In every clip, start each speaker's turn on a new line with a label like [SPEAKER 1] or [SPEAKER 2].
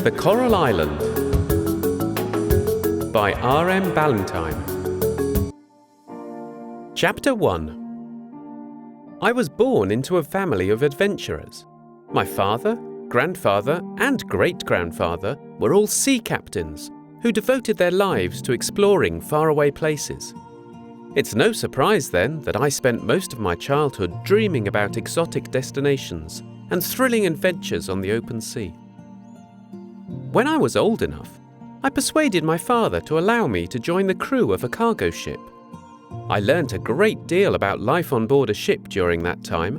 [SPEAKER 1] The Coral Island by R.M. Ballantyne. Chapter 1. I was born into a family of adventurers. My father, grandfather, and great-grandfather were all sea captains who devoted their lives to exploring faraway places. It's no surprise, then, that I spent most of my childhood dreaming about exotic destinations and thrilling adventures on the open sea. When I was old enough, I persuaded my father to allow me to join the crew of a cargo ship. I learnt a great deal about life on board a ship during that time,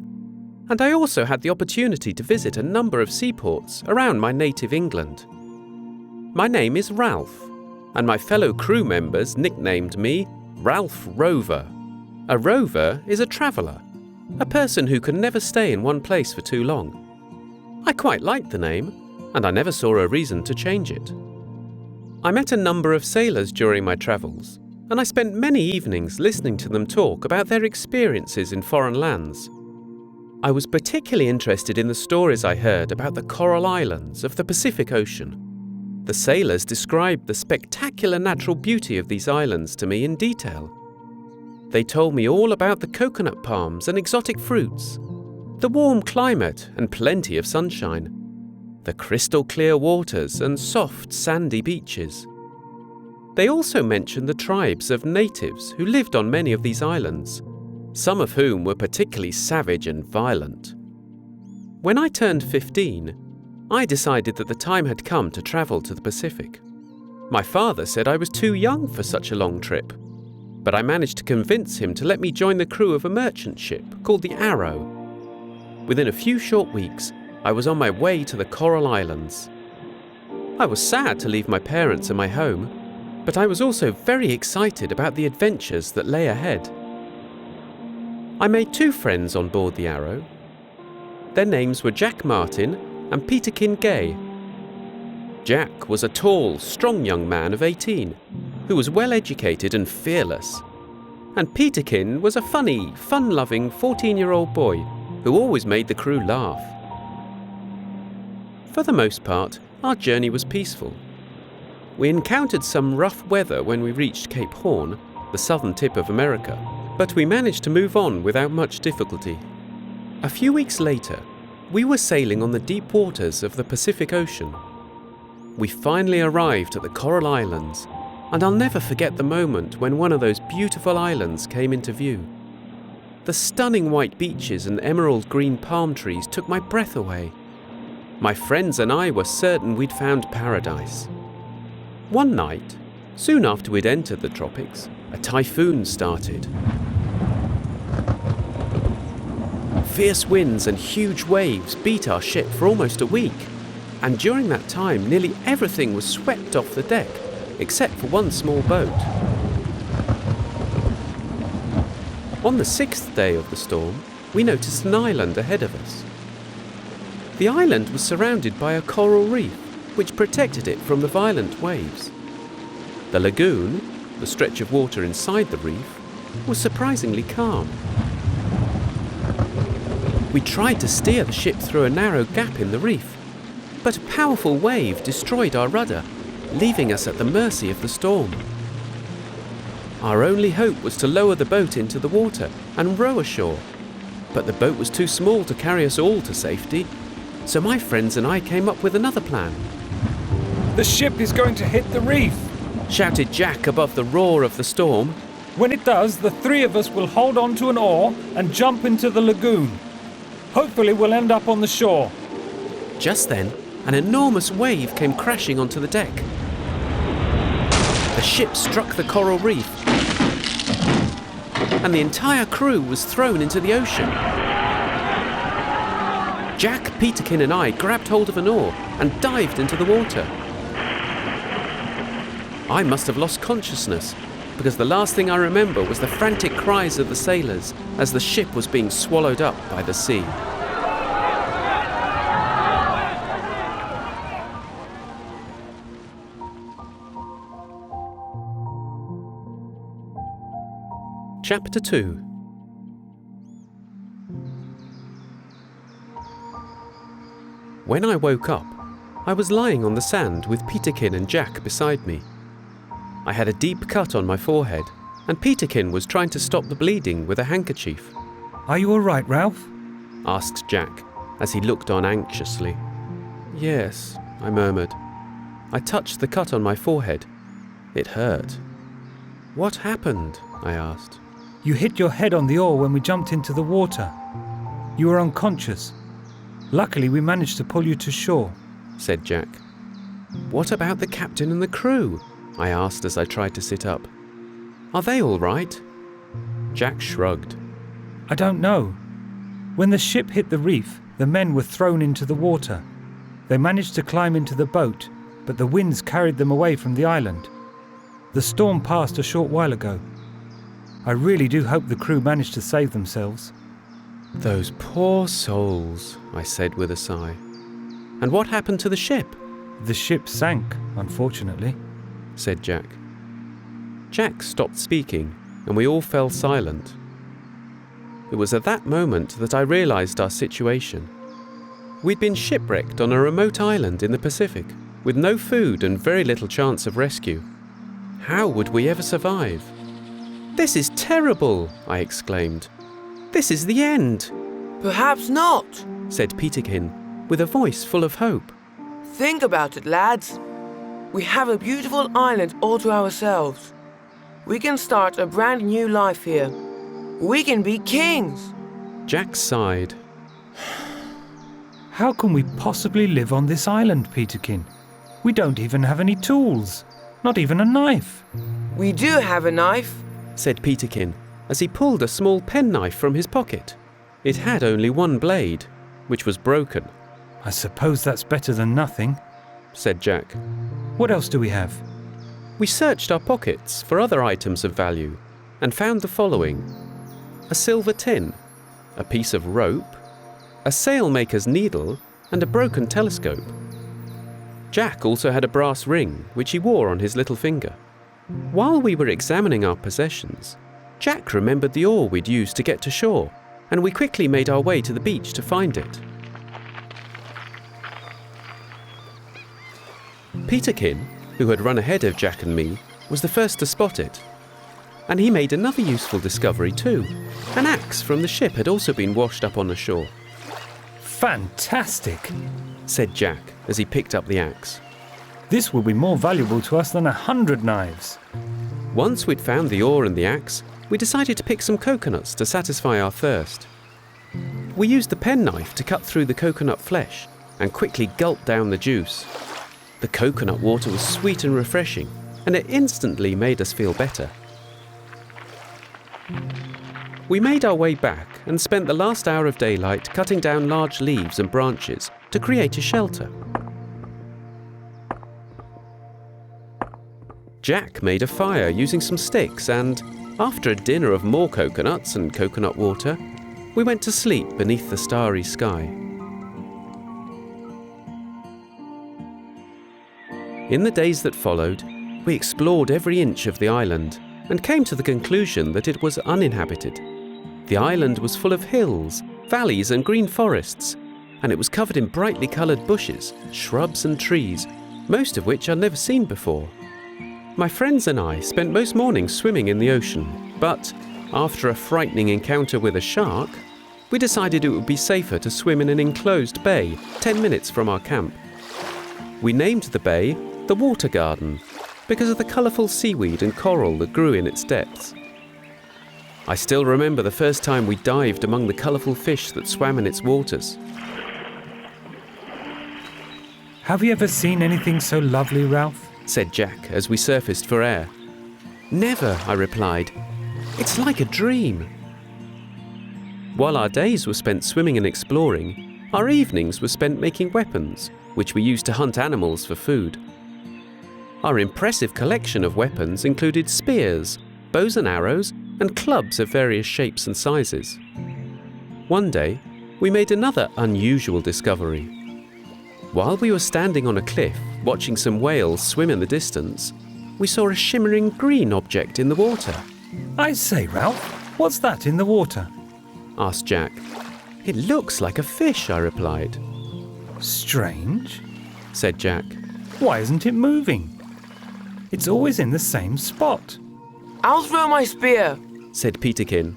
[SPEAKER 1] and I also had the opportunity to visit a number of seaports around my native England. My name is Ralph, and my fellow crew members nicknamed me Ralph Rover. A rover is a traveller, a person who can never stay in one place for too long. I quite liked the name, and I never saw a reason to change it. I met a number of sailors during my travels, and I spent many evenings listening to them talk about their experiences in foreign lands. I was particularly interested in the stories I heard about the coral islands of the Pacific Ocean. The sailors described the spectacular natural beauty of these islands to me in detail. They told me all about the coconut palms and exotic fruits, the warm climate and plenty of sunshine, the crystal clear waters and soft sandy beaches. They also mentioned the tribes of natives who lived on many of these islands, some of whom were particularly savage and violent. When I turned 15, I decided that the time had come to travel to the Pacific. My father said I was too young for such a long trip, but I managed to convince him to let me join the crew of a merchant ship called the Arrow. Within a few short weeks, I was on my way to the Coral Islands. I was sad to leave my parents and my home, but I was also very excited about the adventures that lay ahead. I made 2 friends on board the Arrow. Their names were Jack Martin and Peterkin Gay. Jack was a tall, strong young man of 18, who was well educated and fearless. And Peterkin was a funny, fun-loving 14-year-old boy who always made the crew laugh. For the most part, our journey was peaceful. We encountered some rough weather when we reached Cape Horn, the southern tip of America, but we managed to move on without much difficulty. A few weeks later, we were sailing on the deep waters of the Pacific Ocean. We finally arrived at the Coral Islands, and I'll never forget the moment when one of those beautiful islands came into view. The stunning white beaches and emerald green palm trees took my breath away. My friends and I were certain we'd found paradise. One night, soon after we'd entered the tropics, a typhoon started. Fierce winds and huge waves beat our ship for almost a week, and during that time nearly everything was swept off the deck, except for one small boat. On the 6th day of the storm, we noticed an island ahead of us. The island was surrounded by a coral reef, which protected it from the violent waves. The lagoon, the stretch of water inside the reef, was surprisingly calm. We tried to steer the ship through a narrow gap in the reef, but a powerful wave destroyed our rudder, leaving us at the mercy of the storm. Our only hope was to lower the boat into the water and row ashore, but the boat was too small to carry us all to safety. So my friends and I came up with another plan.
[SPEAKER 2] "The ship is going to hit the reef,"
[SPEAKER 1] shouted Jack above the roar of the storm.
[SPEAKER 2] "When it does, the 3 of us will hold on to an oar and jump into the lagoon. Hopefully we'll end up on the shore."
[SPEAKER 1] Just then, an enormous wave came crashing onto the deck. The ship struck the coral reef, and the entire crew was thrown into the ocean. Jack, Peterkin and I grabbed hold of an oar and dived into the water. I must have lost consciousness, because the last thing I remember was the frantic cries of the sailors as the ship was being swallowed up by the sea. Chapter 2. When I woke up, I was lying on the sand with Peterkin and Jack beside me. I had a deep cut on my forehead, and Peterkin was trying to stop the bleeding with a handkerchief.
[SPEAKER 2] Are you all right, Ralph?
[SPEAKER 1] Asked Jack, as he looked on anxiously. Yes, I murmured. I touched the cut on my forehead. It hurt. What happened? I asked.
[SPEAKER 2] You hit your head on the oar when we jumped into the water. You were unconscious. Luckily, we managed to pull you to shore,
[SPEAKER 1] said Jack. What about the captain and the crew? I asked as I tried to sit up. Are they all right? Jack shrugged.
[SPEAKER 2] I don't know. When the ship hit the reef, the men were thrown into the water. They managed to climb into the boat, but the winds carried them away from the island. The storm passed a short while ago. I really do hope the crew managed to save themselves.
[SPEAKER 1] Those poor souls, I said with a sigh. And what happened to the ship?
[SPEAKER 2] The ship sank, unfortunately,
[SPEAKER 1] said Jack. Jack stopped speaking, and we all fell silent. It was at that moment that I realized our situation. We'd been shipwrecked on a remote island in the Pacific, with no food and very little chance of rescue. How would we ever survive? This is terrible, I exclaimed. This is the end.
[SPEAKER 3] Perhaps not,
[SPEAKER 1] said Peterkin, with a voice full of hope.
[SPEAKER 3] Think about it, lads. We have a beautiful island all to ourselves. We can start a brand new life here. We can be kings.
[SPEAKER 1] Jack sighed.
[SPEAKER 2] How can we possibly live on this island, Peterkin? We don't even have any tools, not even a knife.
[SPEAKER 3] We do have a knife,
[SPEAKER 1] said Peterkin, as he pulled a small penknife from his pocket. It had only one blade, which was broken.
[SPEAKER 2] I suppose that's better than nothing,
[SPEAKER 1] said Jack.
[SPEAKER 2] What else do we have?
[SPEAKER 1] We searched our pockets for other items of value and found the following: a silver tin, a piece of rope, a sailmaker's needle, and a broken telescope. Jack also had a brass ring, which he wore on his little finger. While we were examining our possessions, Jack remembered the oar we'd used to get to shore, and we quickly made our way to the beach to find it. Peterkin, who had run ahead of Jack and me, was the first to spot it. And he made another useful discovery too. An axe from the ship had also been washed up on the shore.
[SPEAKER 2] Fantastic,
[SPEAKER 1] said Jack as he picked up the axe.
[SPEAKER 2] This will be more valuable to us than 100 knives.
[SPEAKER 1] Once we'd found the oar and the axe, we decided to pick some coconuts to satisfy our thirst. We used the penknife to cut through the coconut flesh and quickly gulped down the juice. The coconut water was sweet and refreshing, and it instantly made us feel better. We made our way back and spent the last hour of daylight cutting down large leaves and branches to create a shelter. Jack made a fire using some sticks and, after a dinner of more coconuts and coconut water, we went to sleep beneath the starry sky. In the days that followed, we explored every inch of the island and came to the conclusion that it was uninhabited. The island was full of hills, valleys and green forests, and it was covered in brightly coloured bushes, shrubs and trees, most of which I'd never seen before. My friends and I spent most mornings swimming in the ocean, but after a frightening encounter with a shark, we decided it would be safer to swim in an enclosed bay 10 minutes from our camp. We named the bay the Water Garden because of the colourful seaweed and coral that grew in its depths. I still remember the first time we dived among the colourful fish that swam in its waters.
[SPEAKER 2] Have you ever seen anything so lovely, Ralph?
[SPEAKER 1] Said Jack as we surfaced for air. Never, I replied. It's like a dream. While our days were spent swimming and exploring, our evenings were spent making weapons, which we used to hunt animals for food. Our impressive collection of weapons included spears, bows and arrows, and clubs of various shapes and sizes. One day, we made another unusual discovery. While we were standing on a cliff, watching some whales swim in the distance, we saw a shimmering green object in the water.
[SPEAKER 2] I say, Ralph, what's that in the water?
[SPEAKER 1] Asked Jack. It looks like a fish, I replied.
[SPEAKER 2] Strange,
[SPEAKER 1] said Jack.
[SPEAKER 2] why isn't it moving? It's always in the same spot.
[SPEAKER 3] I'll throw my spear,
[SPEAKER 1] Said Peterkin.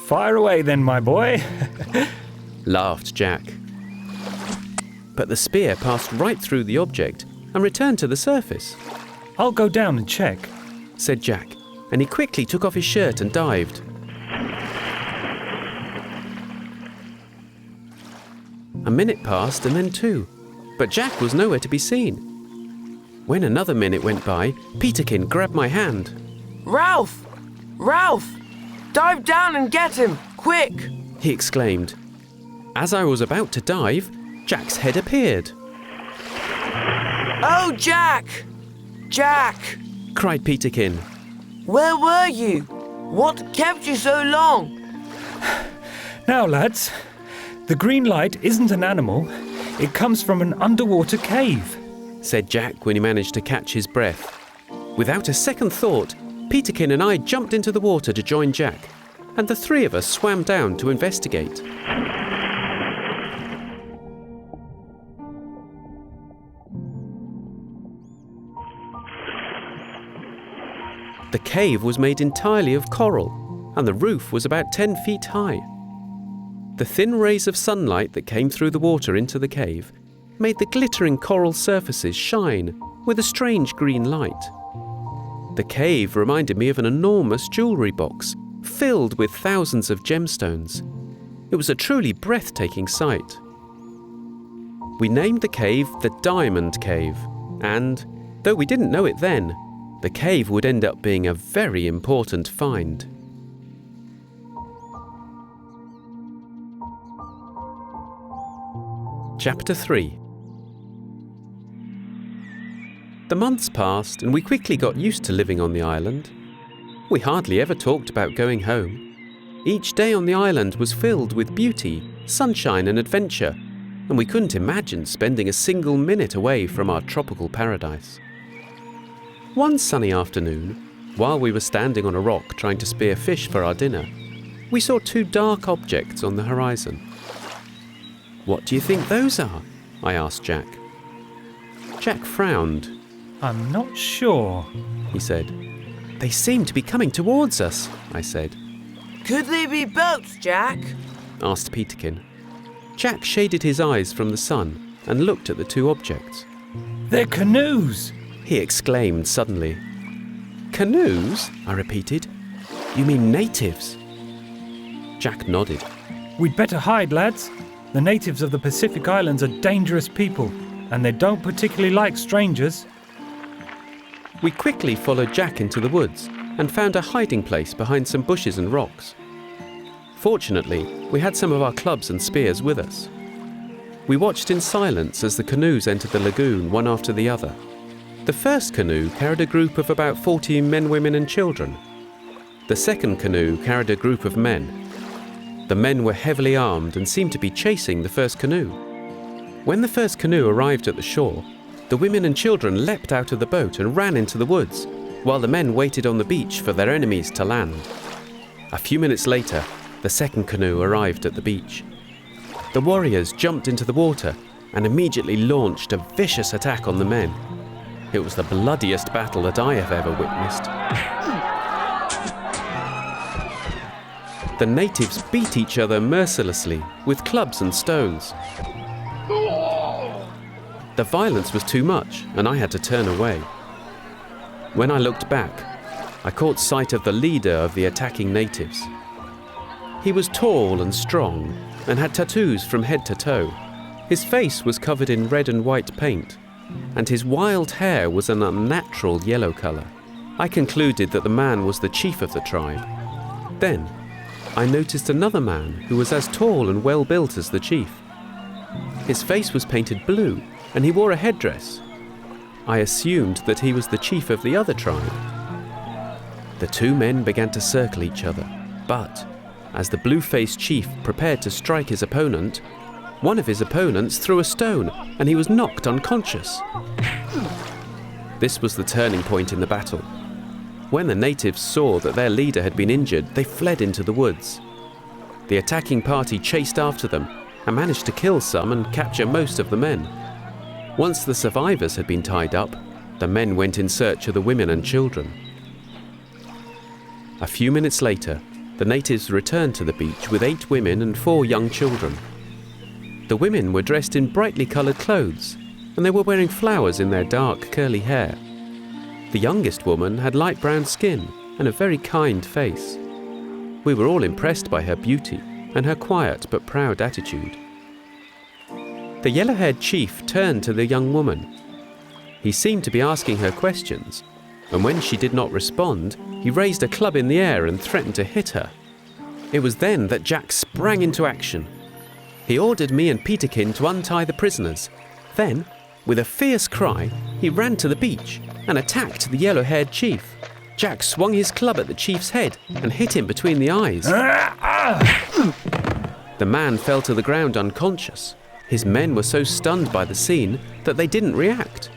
[SPEAKER 2] Fire away then, my boy.
[SPEAKER 1] Laughed Jack. But the spear passed right through the object and returned to the surface,
[SPEAKER 2] I'll go down and check.
[SPEAKER 1] said Jack, and he quickly took off his shirt and dived. A minute passed and then 2, but Jack was nowhere to be seen. When another minute went by, Peterkin grabbed my hand.
[SPEAKER 3] Ralph! Ralph! Dive down and get him, quick!
[SPEAKER 1] He exclaimed. As I was about to dive, Jack's head appeared.
[SPEAKER 3] Oh, Jack! Jack!
[SPEAKER 1] Cried Peterkin.
[SPEAKER 3] Where were you? What kept you so long?
[SPEAKER 2] Now, lads, the green light isn't an animal. It comes from an underwater cave.
[SPEAKER 1] Said Jack when he managed to catch his breath. Without a second thought, Peterkin and I jumped into the water to join Jack, and the 3 of us swam down to investigate. The cave was made entirely of coral, and the roof was about 10 feet high. The thin rays of sunlight that came through the water into the cave made the glittering coral surfaces shine with a strange green light. The cave reminded me of an enormous jewellery box filled with thousands of gemstones. It was a truly breathtaking sight. We named the cave the Diamond Cave, and, though we didn't know it then, the cave would end up being a very important find. Chapter 3. The months passed and we quickly got used to living on the island. We hardly ever talked about going home. Each day on the island was filled with beauty, sunshine and adventure, and we couldn't imagine spending a single minute away from our tropical paradise. One sunny afternoon, while we were standing on a rock trying to spear fish for our dinner, we saw 2 dark objects on the horizon. "What do you think those are?" I asked Jack. Jack frowned.
[SPEAKER 2] I'm not sure.
[SPEAKER 1] He said. "They seem to be coming towards us," I said.
[SPEAKER 3] Could they be boats, Jack?
[SPEAKER 1] Asked Peterkin. Jack shaded his eyes from the sun and looked at the 2 objects.
[SPEAKER 2] They're canoes.
[SPEAKER 1] He exclaimed suddenly. "Canoes?" I repeated. "You mean natives?" Jack nodded.
[SPEAKER 2] We'd better hide, lads. The natives of the Pacific Islands are dangerous people, and they don't particularly like strangers.
[SPEAKER 1] We quickly followed Jack into the woods and found a hiding place behind some bushes and rocks. Fortunately, we had some of our clubs and spears with us. We watched in silence as the canoes entered the lagoon one after the other. The first canoe carried a group of about 40 men, women and children. The second canoe carried a group of men. The men were heavily armed and seemed to be chasing the first canoe. When the first canoe arrived at the shore, the women and children leapt out of the boat and ran into the woods, while the men waited on the beach for their enemies to land. A few minutes later, the second canoe arrived at the beach. The warriors jumped into the water and immediately launched a vicious attack on the men. It was the bloodiest battle that I have ever witnessed. The natives beat each other mercilessly with clubs and stones. The violence was too much, and I had to turn away. When I looked back, I caught sight of the leader of the attacking natives. He was tall and strong, and had tattoos from head to toe. His face was covered in red and white paint, and his wild hair was an unnatural yellow colour. I concluded that the man was the chief of the tribe. Then, I noticed another man who was as tall and well-built as the chief. His face was painted blue, and he wore a headdress. I assumed that he was the chief of the other tribe. The 2 men began to circle each other, but as the blue-faced chief prepared to strike his opponent, one of his opponents threw a stone, and he was knocked unconscious. This was the turning point in the battle. When the natives saw that their leader had been injured, they fled into the woods. The attacking party chased after them, and managed to kill some and capture most of the men. Once the survivors had been tied up, the men went in search of the women and children. A few minutes later, the natives returned to the beach with 8 women and 4 young children. The women were dressed in brightly coloured clothes, and they were wearing flowers in their dark, curly hair. The youngest woman had light brown skin and a very kind face. We were all impressed by her beauty and her quiet but proud attitude. The yellow-haired chief turned to the young woman. He seemed to be asking her questions, and when she did not respond, he raised a club in the air and threatened to hit her. It was then that Jack sprang into action. He ordered me and Peterkin to untie the prisoners. Then, with a fierce cry, he ran to the beach and attacked the yellow-haired chief. Jack swung his club at the chief's head and hit him between the eyes. The man fell to the ground unconscious. His men were so stunned by the scene that they didn't react.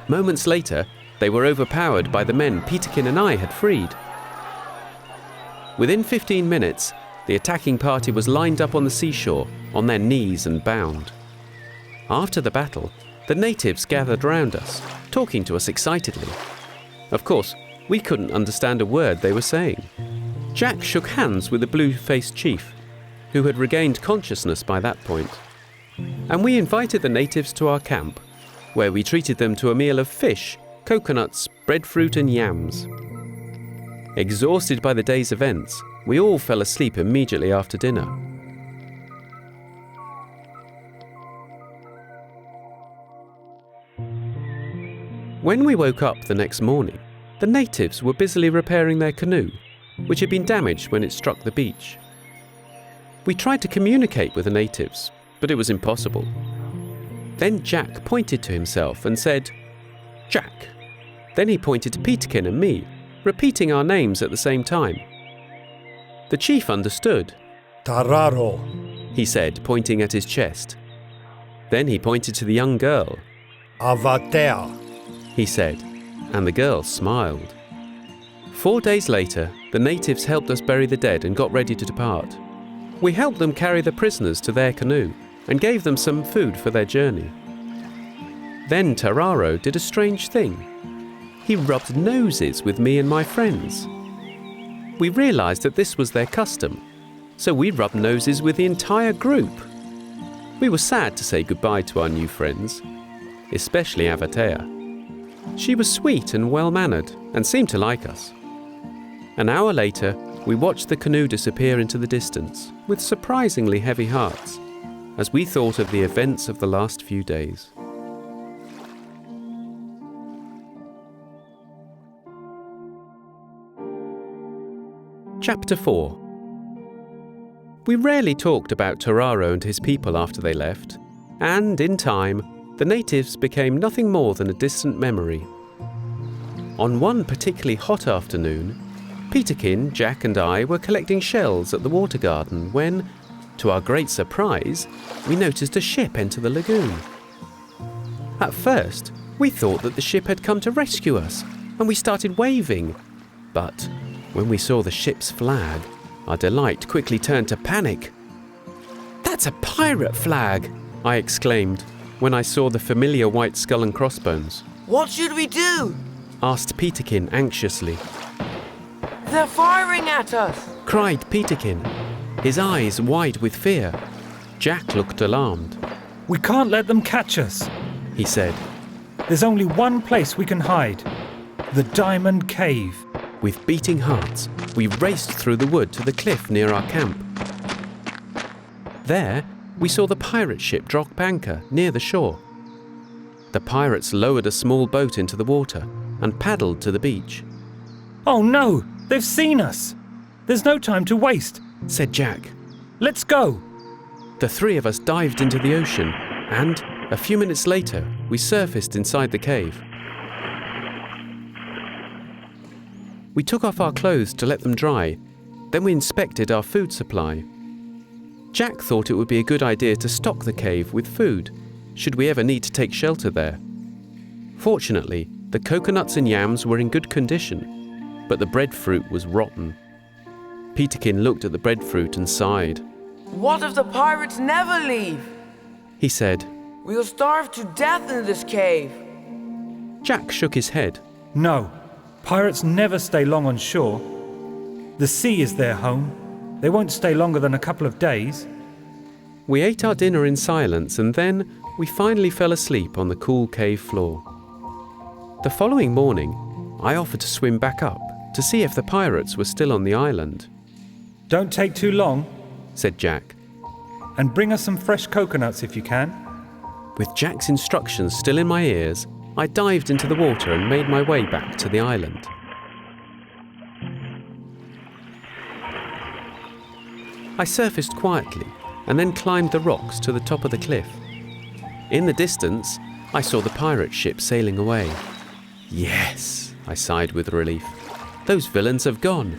[SPEAKER 1] Moments later, they were overpowered by the men Peterkin and I had freed. Within 15 minutes, the attacking party was lined up on the seashore, on their knees and bound. After the battle, the natives gathered round us, talking to us excitedly. Of course, we couldn't understand a word they were saying. Jack shook hands with the blue-faced chief, who had regained consciousness by that point. And we invited the natives to our camp, where we treated them to a meal of fish, coconuts, breadfruit and yams. Exhausted by the day's events, we all fell asleep immediately after dinner. When we woke up the next morning, the natives were busily repairing their canoe, which had been damaged when it struck the beach. We tried to communicate with the natives, but it was impossible. Then Jack pointed to himself and said, "Jack." Then he pointed to Peterkin and me, repeating our names at the same time. The chief understood.
[SPEAKER 4] Tararo,
[SPEAKER 1] He said, pointing at his chest. Then he pointed to the young girl.
[SPEAKER 4] Avatea,
[SPEAKER 1] He said, and the girl smiled. 4 days later, the natives helped us bury the dead and got ready to depart. We helped them carry the prisoners to their canoe and gave them some food for their journey. Then Tararo did a strange thing. He rubbed noses with me and my friends. We realized that this was their custom, so we rubbed noses with the entire group. We were sad to say goodbye to our new friends, especially Avatea. She was sweet and well-mannered and seemed to like us. An hour later, we watched the canoe disappear into the distance with surprisingly heavy hearts, as we thought of the events of the last few days. Chapter 4. We rarely talked about Tararo and his people after they left, and in time, the natives became nothing more than a distant memory. On one particularly hot afternoon, Peterkin, Jack and I were collecting shells at the water garden when, to our great surprise, we noticed a ship enter the lagoon. At first, we thought that the ship had come to rescue us, and we started waving. But when we saw the ship's flag, our delight quickly turned to panic. "That's a pirate flag!" I exclaimed when I saw the familiar white skull and crossbones.
[SPEAKER 3] What should we do?
[SPEAKER 1] Asked Peterkin anxiously.
[SPEAKER 3] They're firing at us!
[SPEAKER 1] Cried Peterkin, his eyes wide with fear. Jack looked alarmed.
[SPEAKER 2] "We can't let them catch us,"
[SPEAKER 1] He said.
[SPEAKER 2] "There's only one place we can hide. The Diamond Cave."
[SPEAKER 1] With beating hearts, we raced through the wood to the cliff near our camp. There, we saw the pirate ship drop anchor near the shore. The pirates lowered a small boat into the water and paddled to the beach.
[SPEAKER 2] "Oh no, they've seen us. There's no time to waste,"
[SPEAKER 1] Said Jack.
[SPEAKER 2] "Let's go."
[SPEAKER 1] The 3 of us dived into the ocean, and a few minutes later, we surfaced inside the cave. We took off our clothes to let them dry, then we inspected our food supply. Jack thought it would be a good idea to stock the cave with food, should we ever need to take shelter there. Fortunately, the coconuts and yams were in good condition, but the breadfruit was rotten. Peterkin looked at the breadfruit and sighed.
[SPEAKER 3] What if the pirates never leave?
[SPEAKER 1] He said.
[SPEAKER 3] We'll starve to death in this cave.
[SPEAKER 1] Jack shook his head.
[SPEAKER 2] No, pirates never stay long on shore. The sea is their home. They won't stay longer than a couple of days.
[SPEAKER 1] We ate our dinner in silence and then we finally fell asleep on the cool cave floor. The following morning, I offered to swim back up to see if the pirates were still on the island.
[SPEAKER 2] Don't take too long,
[SPEAKER 1] Said Jack.
[SPEAKER 2] and bring us some fresh coconuts if you can.
[SPEAKER 1] With Jack's instructions still in my ears, I dived into the water and made my way back to the island. I surfaced quietly and then climbed the rocks to the top of the cliff. In the distance, I saw the pirate ship sailing away. Yes, I sighed with relief. Those villains have gone,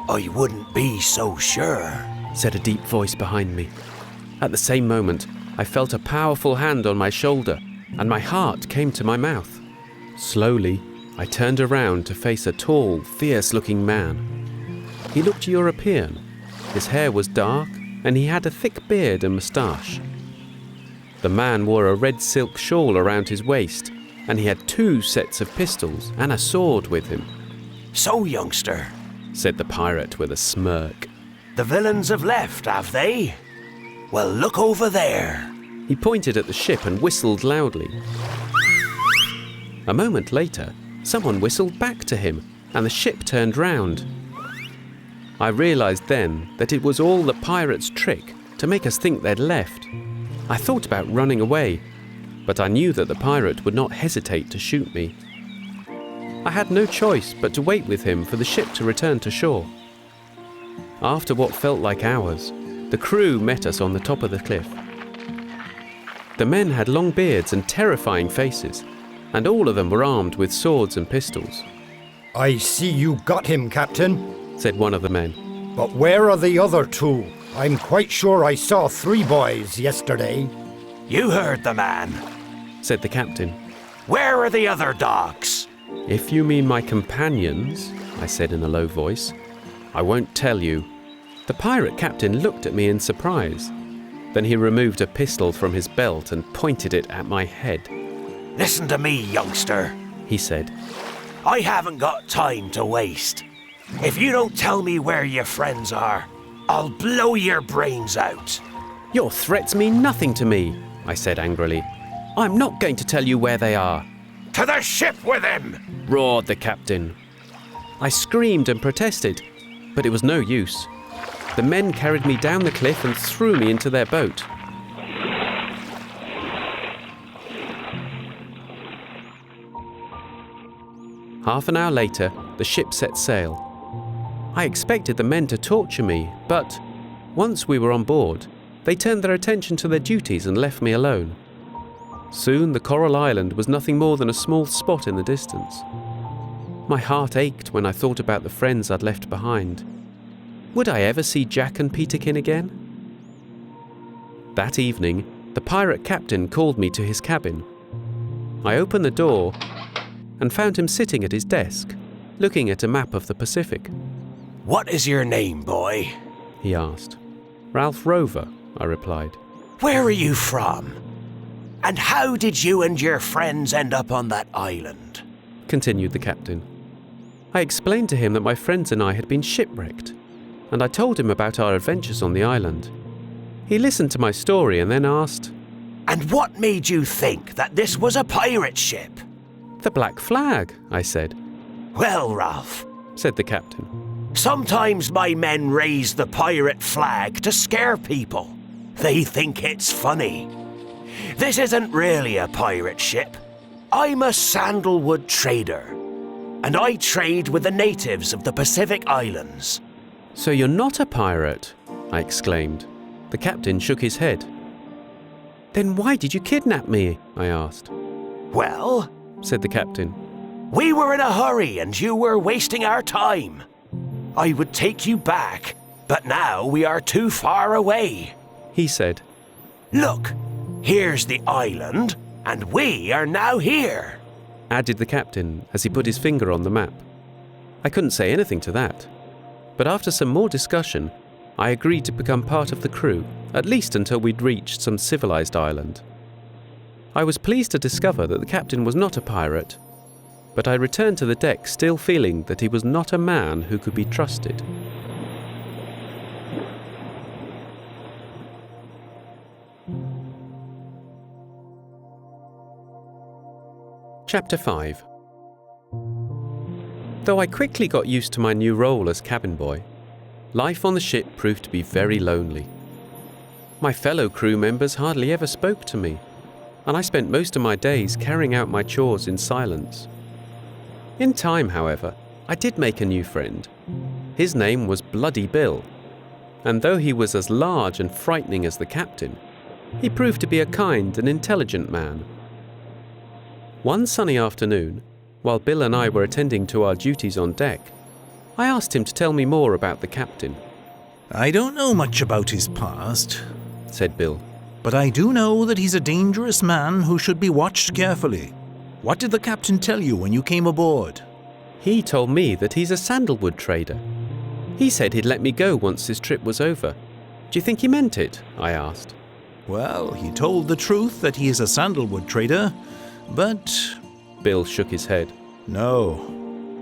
[SPEAKER 5] I wouldn't be so sure.
[SPEAKER 1] said a deep voice behind me. At the same moment, I felt a powerful hand on my shoulder and my heart came to my mouth. Slowly, I turned around to face a tall, fierce-looking man. He looked European. His hair was dark and he had a thick beard and moustache. The man wore a red silk shawl around his waist and he had 2 sets of pistols and a sword with him.
[SPEAKER 5] So, youngster,
[SPEAKER 1] Said the pirate with a smirk.
[SPEAKER 5] the villains have left, have they? Well, look over there.
[SPEAKER 1] He pointed at the ship and whistled loudly. A moment later, someone whistled back to him and the ship turned round. I realised then that it was all the pirates' trick to make us think they'd left. I thought about running away, but I knew that the pirate would not hesitate to shoot me. I had no choice but to wait with him for the ship to return to shore. After what felt like hours, the crew met us on the top of the cliff. The men had long beards and terrifying faces, and all of them were armed with swords and pistols.
[SPEAKER 4] I see you got him, Captain.
[SPEAKER 1] Said one of the men.
[SPEAKER 4] But where are the other 2? I'm quite sure I saw 3 boys yesterday.
[SPEAKER 5] You heard the man.
[SPEAKER 1] Said the captain.
[SPEAKER 5] Where are the other dogs?
[SPEAKER 1] If you mean my companions, I said in a low voice, I won't tell you. The pirate captain looked at me in surprise. Then he removed a pistol from his belt and pointed it at my head.
[SPEAKER 5] Listen to me, youngster.
[SPEAKER 1] He said.
[SPEAKER 5] I haven't got time to waste. If you don't tell me where your friends are, I'll blow your brains out.
[SPEAKER 1] Your threats mean nothing to me, I said angrily. I'm not going to tell you where they are.
[SPEAKER 5] To the ship with him!
[SPEAKER 1] Roared the captain. I screamed and protested, but it was no use. The men carried me down the cliff and threw me into their boat. Half an hour later, the ship set sail. I expected the men to torture me, but once we were on board, they turned their attention to their duties and left me alone. Soon the coral island was nothing more than a small spot in the distance. My heart ached when I thought about the friends I'd left behind. Would I ever see Jack and Peterkin again? That evening, the pirate captain called me to his cabin. I opened the door and found him sitting at his desk, looking at a map of the Pacific.
[SPEAKER 5] What is your name, boy?
[SPEAKER 1] He asked. Ralph Rover, I replied.
[SPEAKER 5] Where are you from? And how did you and your friends end up on that island?
[SPEAKER 1] Continued the captain. I explained to him that my friends and I had been shipwrecked, and I told him about our adventures on the island. He listened to my story and then asked,
[SPEAKER 5] And what made you think that this was a pirate ship?
[SPEAKER 1] The Black Flag, I said.
[SPEAKER 5] Well, Ralph,
[SPEAKER 1] Said the captain.
[SPEAKER 5] sometimes my men raise the pirate flag to scare people. They think it's funny. This isn't really a pirate ship. I'm a sandalwood trader, and I trade with the natives of the Pacific Islands.
[SPEAKER 1] So you're not a pirate? I exclaimed. The captain shook his head. Then why did you kidnap me? I asked.
[SPEAKER 5] Well,
[SPEAKER 1] Said the captain.
[SPEAKER 5] we were in a hurry and you were wasting our time. I would take you back, but now we are too far away.
[SPEAKER 1] He said.
[SPEAKER 5] Look, here's the island, and we are now here.
[SPEAKER 1] Added the captain as he put his finger on the map. I couldn't say anything to that. But after some more discussion, I agreed to become part of the crew, at least until we'd reached some civilized island. I was pleased to discover that the captain was not a pirate, but I returned to the deck still feeling that he was not a man who could be trusted. Chapter 5. Though I quickly got used to my new role as cabin boy, life on the ship proved to be very lonely. My fellow crew members hardly ever spoke to me, and I spent most of my days carrying out my chores in silence. In time, however, I did make a new friend. His name was Bloody Bill, and though he was as large and frightening as the captain, he proved to be a kind and intelligent man. One sunny afternoon, while Bill and I were attending to our duties on deck, I asked him to tell me more about the captain.
[SPEAKER 6] "I don't know much about his past,"
[SPEAKER 1] said Bill.
[SPEAKER 6] "but I do know that he's a dangerous man who should be watched carefully. What did the captain tell you when you came aboard?"
[SPEAKER 1] He told me that he's a sandalwood trader. He said he'd let me go once his trip was over. Do you think he meant it? I asked.
[SPEAKER 6] "Well, he told the truth that he is a sandalwood trader, but..."
[SPEAKER 1] Bill shook his head.
[SPEAKER 6] "No,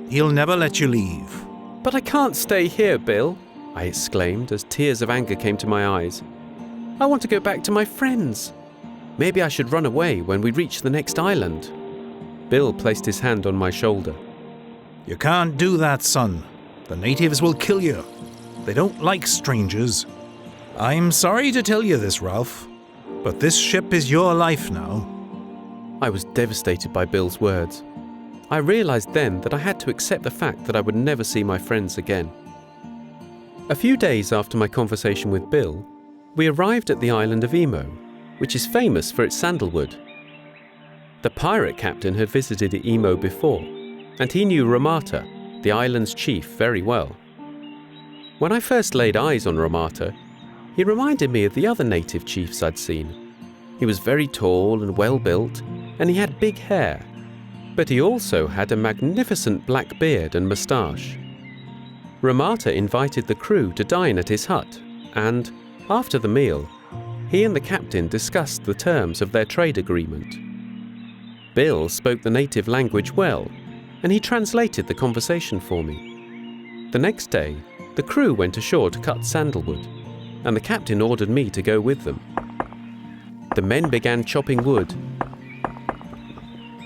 [SPEAKER 6] he'll never let you leave."
[SPEAKER 1] "But I can't stay here, Bill," I exclaimed as tears of anger came to my eyes. "I want to go back to my friends. Maybe I should run away when we reach the next island." Bill placed his hand on my shoulder.
[SPEAKER 6] "You can't do that, son. The natives will kill you. They don't like strangers. I'm sorry to tell you this, Ralph, but this ship is your life now."
[SPEAKER 1] I was devastated by Bill's words. I realized then that I had to accept the fact that I would never see my friends again. A few days after my conversation with Bill, we arrived at the island of Emo, which is famous for its sandalwood. The pirate captain had visited Emo before, and he knew Ramata, the island's chief, very well. When I first laid eyes on Ramata, he reminded me of the other native chiefs I'd seen. He was very tall and well-built, and he had big hair, but he also had a magnificent black beard and moustache. Ramata invited the crew to dine at his hut, and, after the meal, he and the captain discussed the terms of their trade agreement. Bill spoke the native language well, and he translated the conversation for me. The next day, the crew went ashore to cut sandalwood, and the captain ordered me to go with them. The men began chopping wood,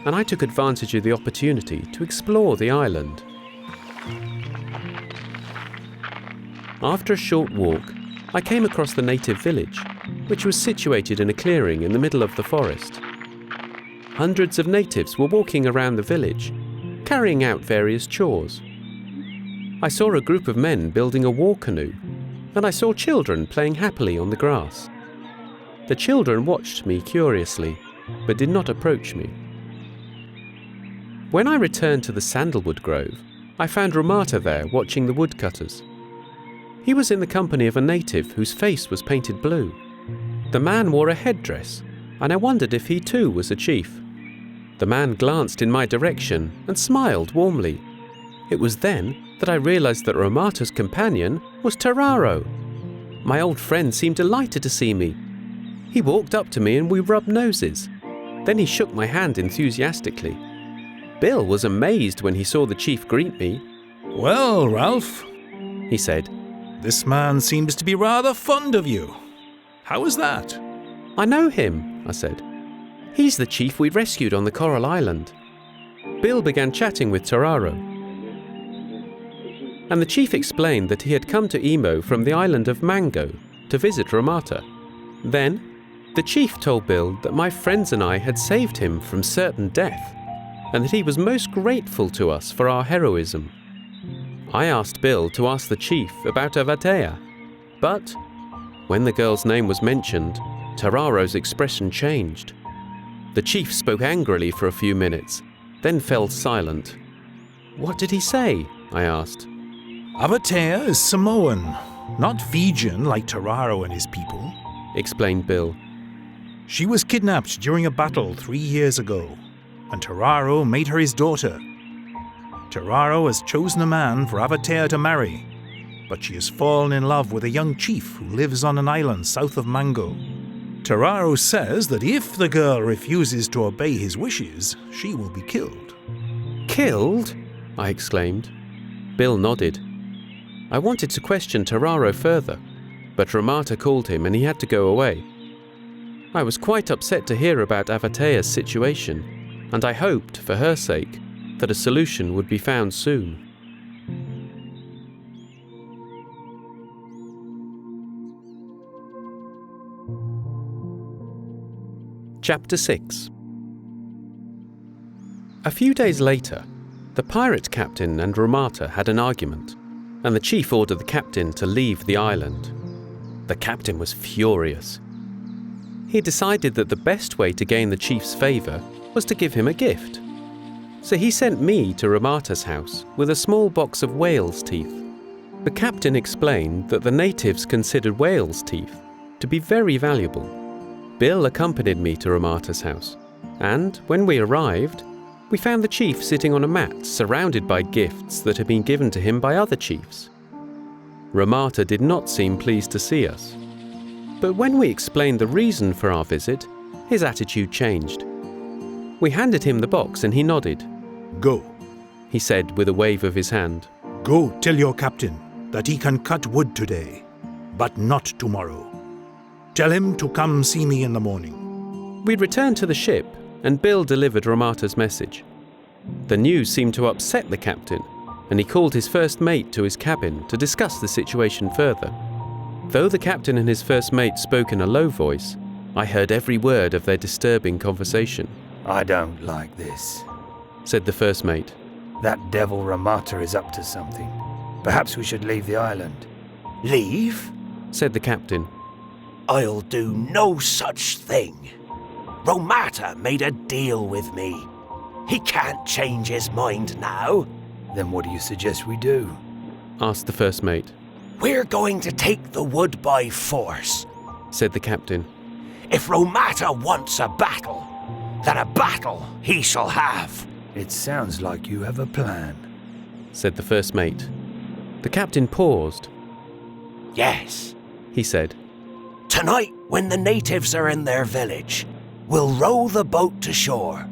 [SPEAKER 1] and I took advantage of the opportunity to explore the island. After a short walk, I came across the native village, which was situated in a clearing in the middle of the forest. Hundreds of natives were walking around the village, carrying out various chores. I saw a group of men building a war canoe, and I saw children playing happily on the grass. The children watched me curiously, but did not approach me. When I returned to the sandalwood grove, I found Ramata there watching the woodcutters. He was in the company of a native whose face was painted blue. The man wore a headdress, and I wondered if he too was a chief. The man glanced in my direction and smiled warmly. It was then that I realized that Ramata's companion was Tararo. My old friend seemed delighted to see me. He walked up to me and we rubbed noses. Then he shook my hand enthusiastically. Bill was amazed when he saw the chief greet me.
[SPEAKER 6] "Well, Ralph,"
[SPEAKER 1] he said,
[SPEAKER 6] "this man seems to be rather fond of you. How is that?"
[SPEAKER 1] "I know him," I said. "He's the chief we rescued on the Coral Island." Bill began chatting with Tararo, and the chief explained that he had come to Emo from the island of Mango to visit Ramata. Then, the chief told Bill that my friends and I had saved him from certain death, and that he was most grateful to us for our heroism. I asked Bill to ask the chief about Avatea, but when the girl's name was mentioned, Tararo's expression changed. The chief spoke angrily for a few minutes, then fell silent. "What did he say?" I asked.
[SPEAKER 6] "Avatea is Samoan, not Fijian like Tararo and his people,"
[SPEAKER 1] explained Bill.
[SPEAKER 6] "She was kidnapped during a battle 3 years ago, and Tararo made her his daughter. Tararo has chosen a man for Avatea to marry. but she has fallen in love with a young chief who lives on an island south of Mango. Terraro says that if the girl refuses to obey his wishes, she will be killed.
[SPEAKER 1] Killed? I exclaimed. Bill nodded. I wanted to question Terraro further, but Ramata called him and he had to go away. I was quite upset to hear about Avatea's situation, and I hoped, for her sake, that a solution would be found soon. Chapter 6. A few days later, the pirate captain and Ramata had an argument, and the chief ordered the captain to leave the island. The captain was furious. He decided that the best way to gain the chief's favour was to give him a gift. So he sent me to Ramata's house with a small box of whale's teeth. The captain explained that the natives considered whale's teeth to be very valuable. Bill accompanied me to Ramata's house, and when we arrived, we found the chief sitting on a mat surrounded by gifts that had been given to him by other chiefs. Ramata did not seem pleased to see us. But when we explained the reason for our visit, his attitude changed. We handed him the box and he nodded.
[SPEAKER 6] Go,
[SPEAKER 1] He said with a wave of his hand.
[SPEAKER 6] Go tell your captain that he can cut wood today, but not tomorrow. Tell him to come see me in the morning.
[SPEAKER 1] We returned to the ship and Bill delivered Ramata's message. The news seemed to upset the captain, and he called his first mate to his cabin to discuss the situation further. Though the captain and his first mate spoke in a low voice, I heard every word of their disturbing conversation.
[SPEAKER 7] I don't like this,
[SPEAKER 1] Said the first mate.
[SPEAKER 7] That devil Ramata is up to something. Perhaps we should leave the island.
[SPEAKER 5] Leave?
[SPEAKER 1] Said the captain.
[SPEAKER 5] I'll do no such thing. Ramata made a deal with me. He can't change his mind now.
[SPEAKER 7] Then what do you suggest we do?
[SPEAKER 1] Asked the first mate.
[SPEAKER 5] We're going to take the wood by force.
[SPEAKER 1] Said the captain.
[SPEAKER 5] If Ramata wants a battle, then a battle he shall have.
[SPEAKER 7] It sounds like you have a plan.
[SPEAKER 1] Said the first mate. The captain paused.
[SPEAKER 5] Yes.
[SPEAKER 1] He said.
[SPEAKER 5] Tonight, when the natives are in their village, we'll row the boat to shore,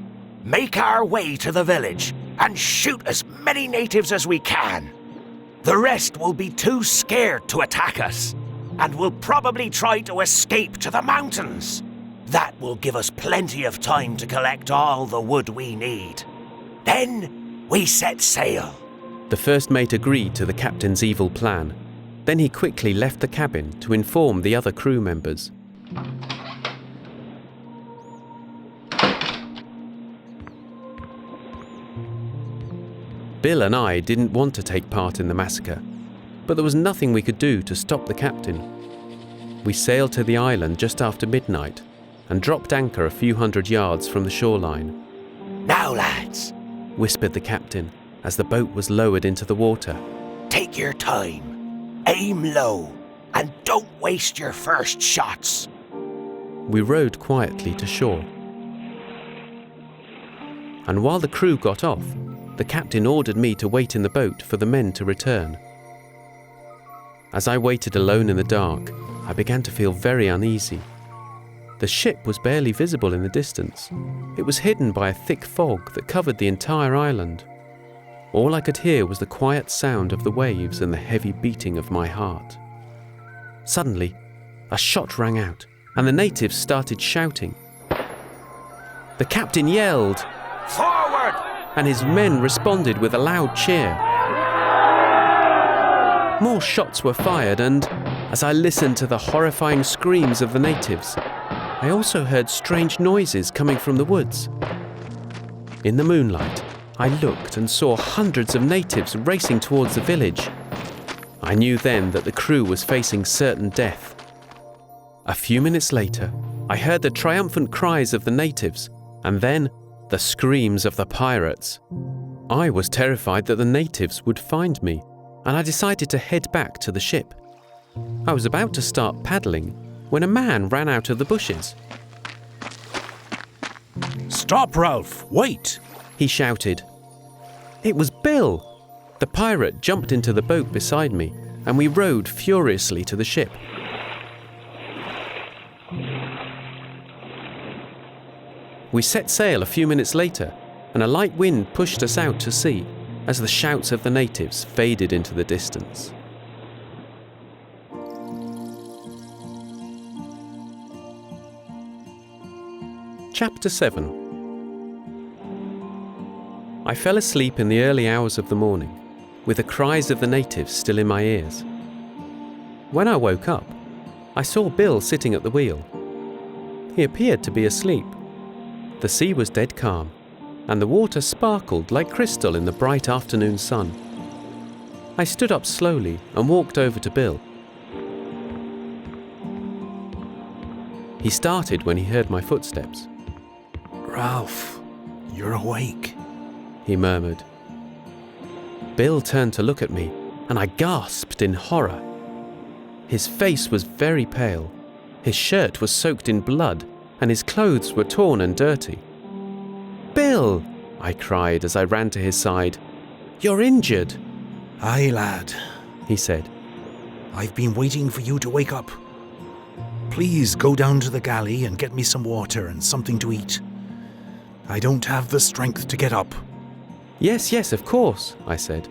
[SPEAKER 5] make our way to the village, and shoot as many natives as we can. The rest will be too scared to attack us, and will probably try to escape to the mountains. That will give us plenty of time to collect all the wood we need. Then we set sail.
[SPEAKER 1] The first mate agreed to the captain's evil plan. Then he quickly left the cabin to inform the other crew members. Bill and I didn't want to take part in the massacre, but there was nothing we could do to stop the captain. We sailed to the island just after midnight and dropped anchor a few hundred yards from the shoreline.
[SPEAKER 5] Now, lads,
[SPEAKER 1] Whispered the captain as the boat was lowered into the water.
[SPEAKER 5] take your time. Aim low, and don't waste your first shots.
[SPEAKER 1] We rowed quietly to shore. And while the crew got off, the captain ordered me to wait in the boat for the men to return. As I waited alone in the dark, I began to feel very uneasy. The ship was barely visible in the distance. It was hidden by a thick fog that covered the entire island. All I could hear was the quiet sound of the waves and the heavy beating of my heart. Suddenly, a shot rang out, and the natives started shouting. The captain yelled,
[SPEAKER 5] Forward!
[SPEAKER 1] and his men responded with a loud cheer. More shots were fired, and as I listened to the horrifying screams of the natives, I also heard strange noises coming from the woods. In the moonlight, I looked and saw hundreds of natives racing towards the village. I knew then that the crew was facing certain death. A few minutes later, I heard the triumphant cries of the natives, and then the screams of the pirates. I was terrified that the natives would find me, and I decided to head back to the ship. I was about to start paddling when a man ran out of the bushes.
[SPEAKER 6] Stop, Ralph! Wait!
[SPEAKER 1] He shouted. It was Bill! The pirate jumped into the boat beside me and we rowed furiously to the ship. We set sail a few minutes later, and a light wind pushed us out to sea as the shouts of the natives faded into the distance. Chapter 7. I fell asleep in the early hours of the morning, with the cries of the natives still in my ears. When I woke up, I saw Bill sitting at the wheel. He appeared to be asleep. The sea was dead calm, and the water sparkled like crystal in the bright afternoon sun. I stood up slowly and walked over to Bill. He started when he heard my footsteps.
[SPEAKER 6] Ralph, you're awake.
[SPEAKER 1] He murmured. Bill turned to look at me, and I gasped in horror. His face was very pale. His shirt was soaked in blood, and his clothes were torn and dirty. "Bill!" I cried as I ran to his side. "You're injured."
[SPEAKER 6] Aye, lad,
[SPEAKER 1] he said.
[SPEAKER 6] I've been waiting for you to wake up. Please go down to the galley and get me some water and something to eat. I don't have the strength to get up.
[SPEAKER 1] Yes, of course, I said.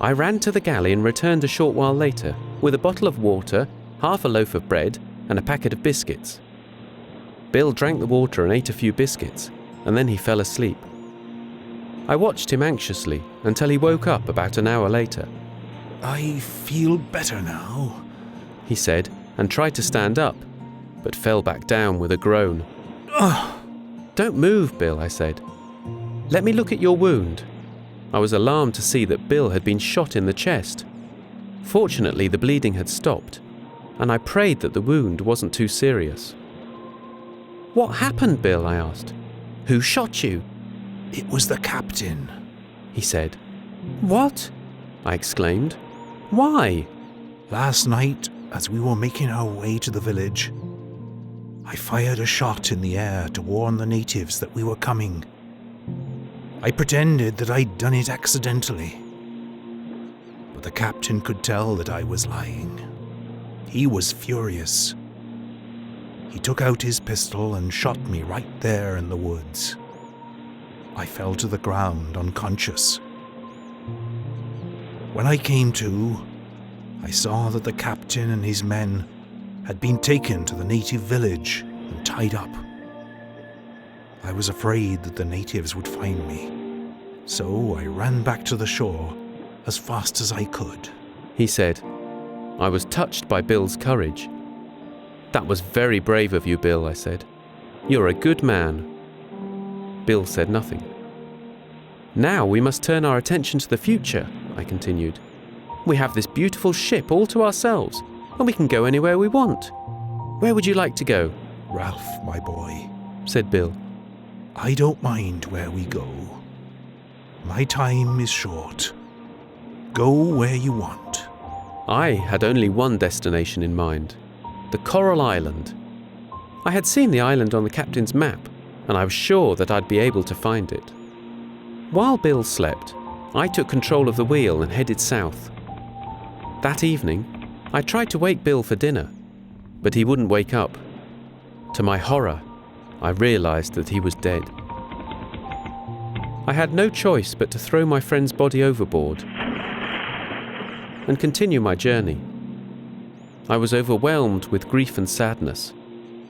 [SPEAKER 1] I ran to the galley and returned a short while later with a bottle of water, half a loaf of bread, and a packet of biscuits. Bill drank the water and ate a few biscuits, and then he fell asleep. I watched him anxiously until he woke up about an hour later.
[SPEAKER 6] I feel better now,
[SPEAKER 1] he said, and tried to stand up, but fell back down with a groan. Don't move, Bill, I said. Let me look at your wound. I was alarmed to see that Bill had been shot in the chest. Fortunately, the bleeding had stopped, and I prayed that the wound wasn't too serious. What happened, Bill? I asked. Who shot you?
[SPEAKER 6] It was the captain,
[SPEAKER 1] he said. What? I exclaimed. Why?
[SPEAKER 6] Last night, as we were making our way to the village, I fired a shot in the air to warn the natives that we were coming. I pretended that I'd done it accidentally, but the captain could tell that I was lying. He was furious. He took out his pistol and shot me right there in the woods. I fell to the ground unconscious. When I came to, I saw that the captain and his men had been taken to the native village and tied up. I was afraid that the natives would find me, so I ran back to the shore as fast as I could,
[SPEAKER 1] he said. I was touched by Bill's courage. That was very brave of you, Bill, I said. You're a good man. Bill said nothing. Now we must turn our attention to the future, I continued. We have this beautiful ship all to ourselves, and we can go anywhere we want. Where would you like to go?
[SPEAKER 6] Ralph, my boy,
[SPEAKER 1] said Bill.
[SPEAKER 6] I don't mind where we go. My time is short. Go where you want.
[SPEAKER 1] I had only one destination in mind, the Coral Island. I had seen the island on the captain's map, and I was sure that I'd be able to find it. While Bill slept, I took control of the wheel and headed south. That evening, I tried to wake Bill for dinner, but he wouldn't wake up. To my horror, I realized that he was dead. I had no choice but to throw my friend's body overboard and continue my journey. I was overwhelmed with grief and sadness,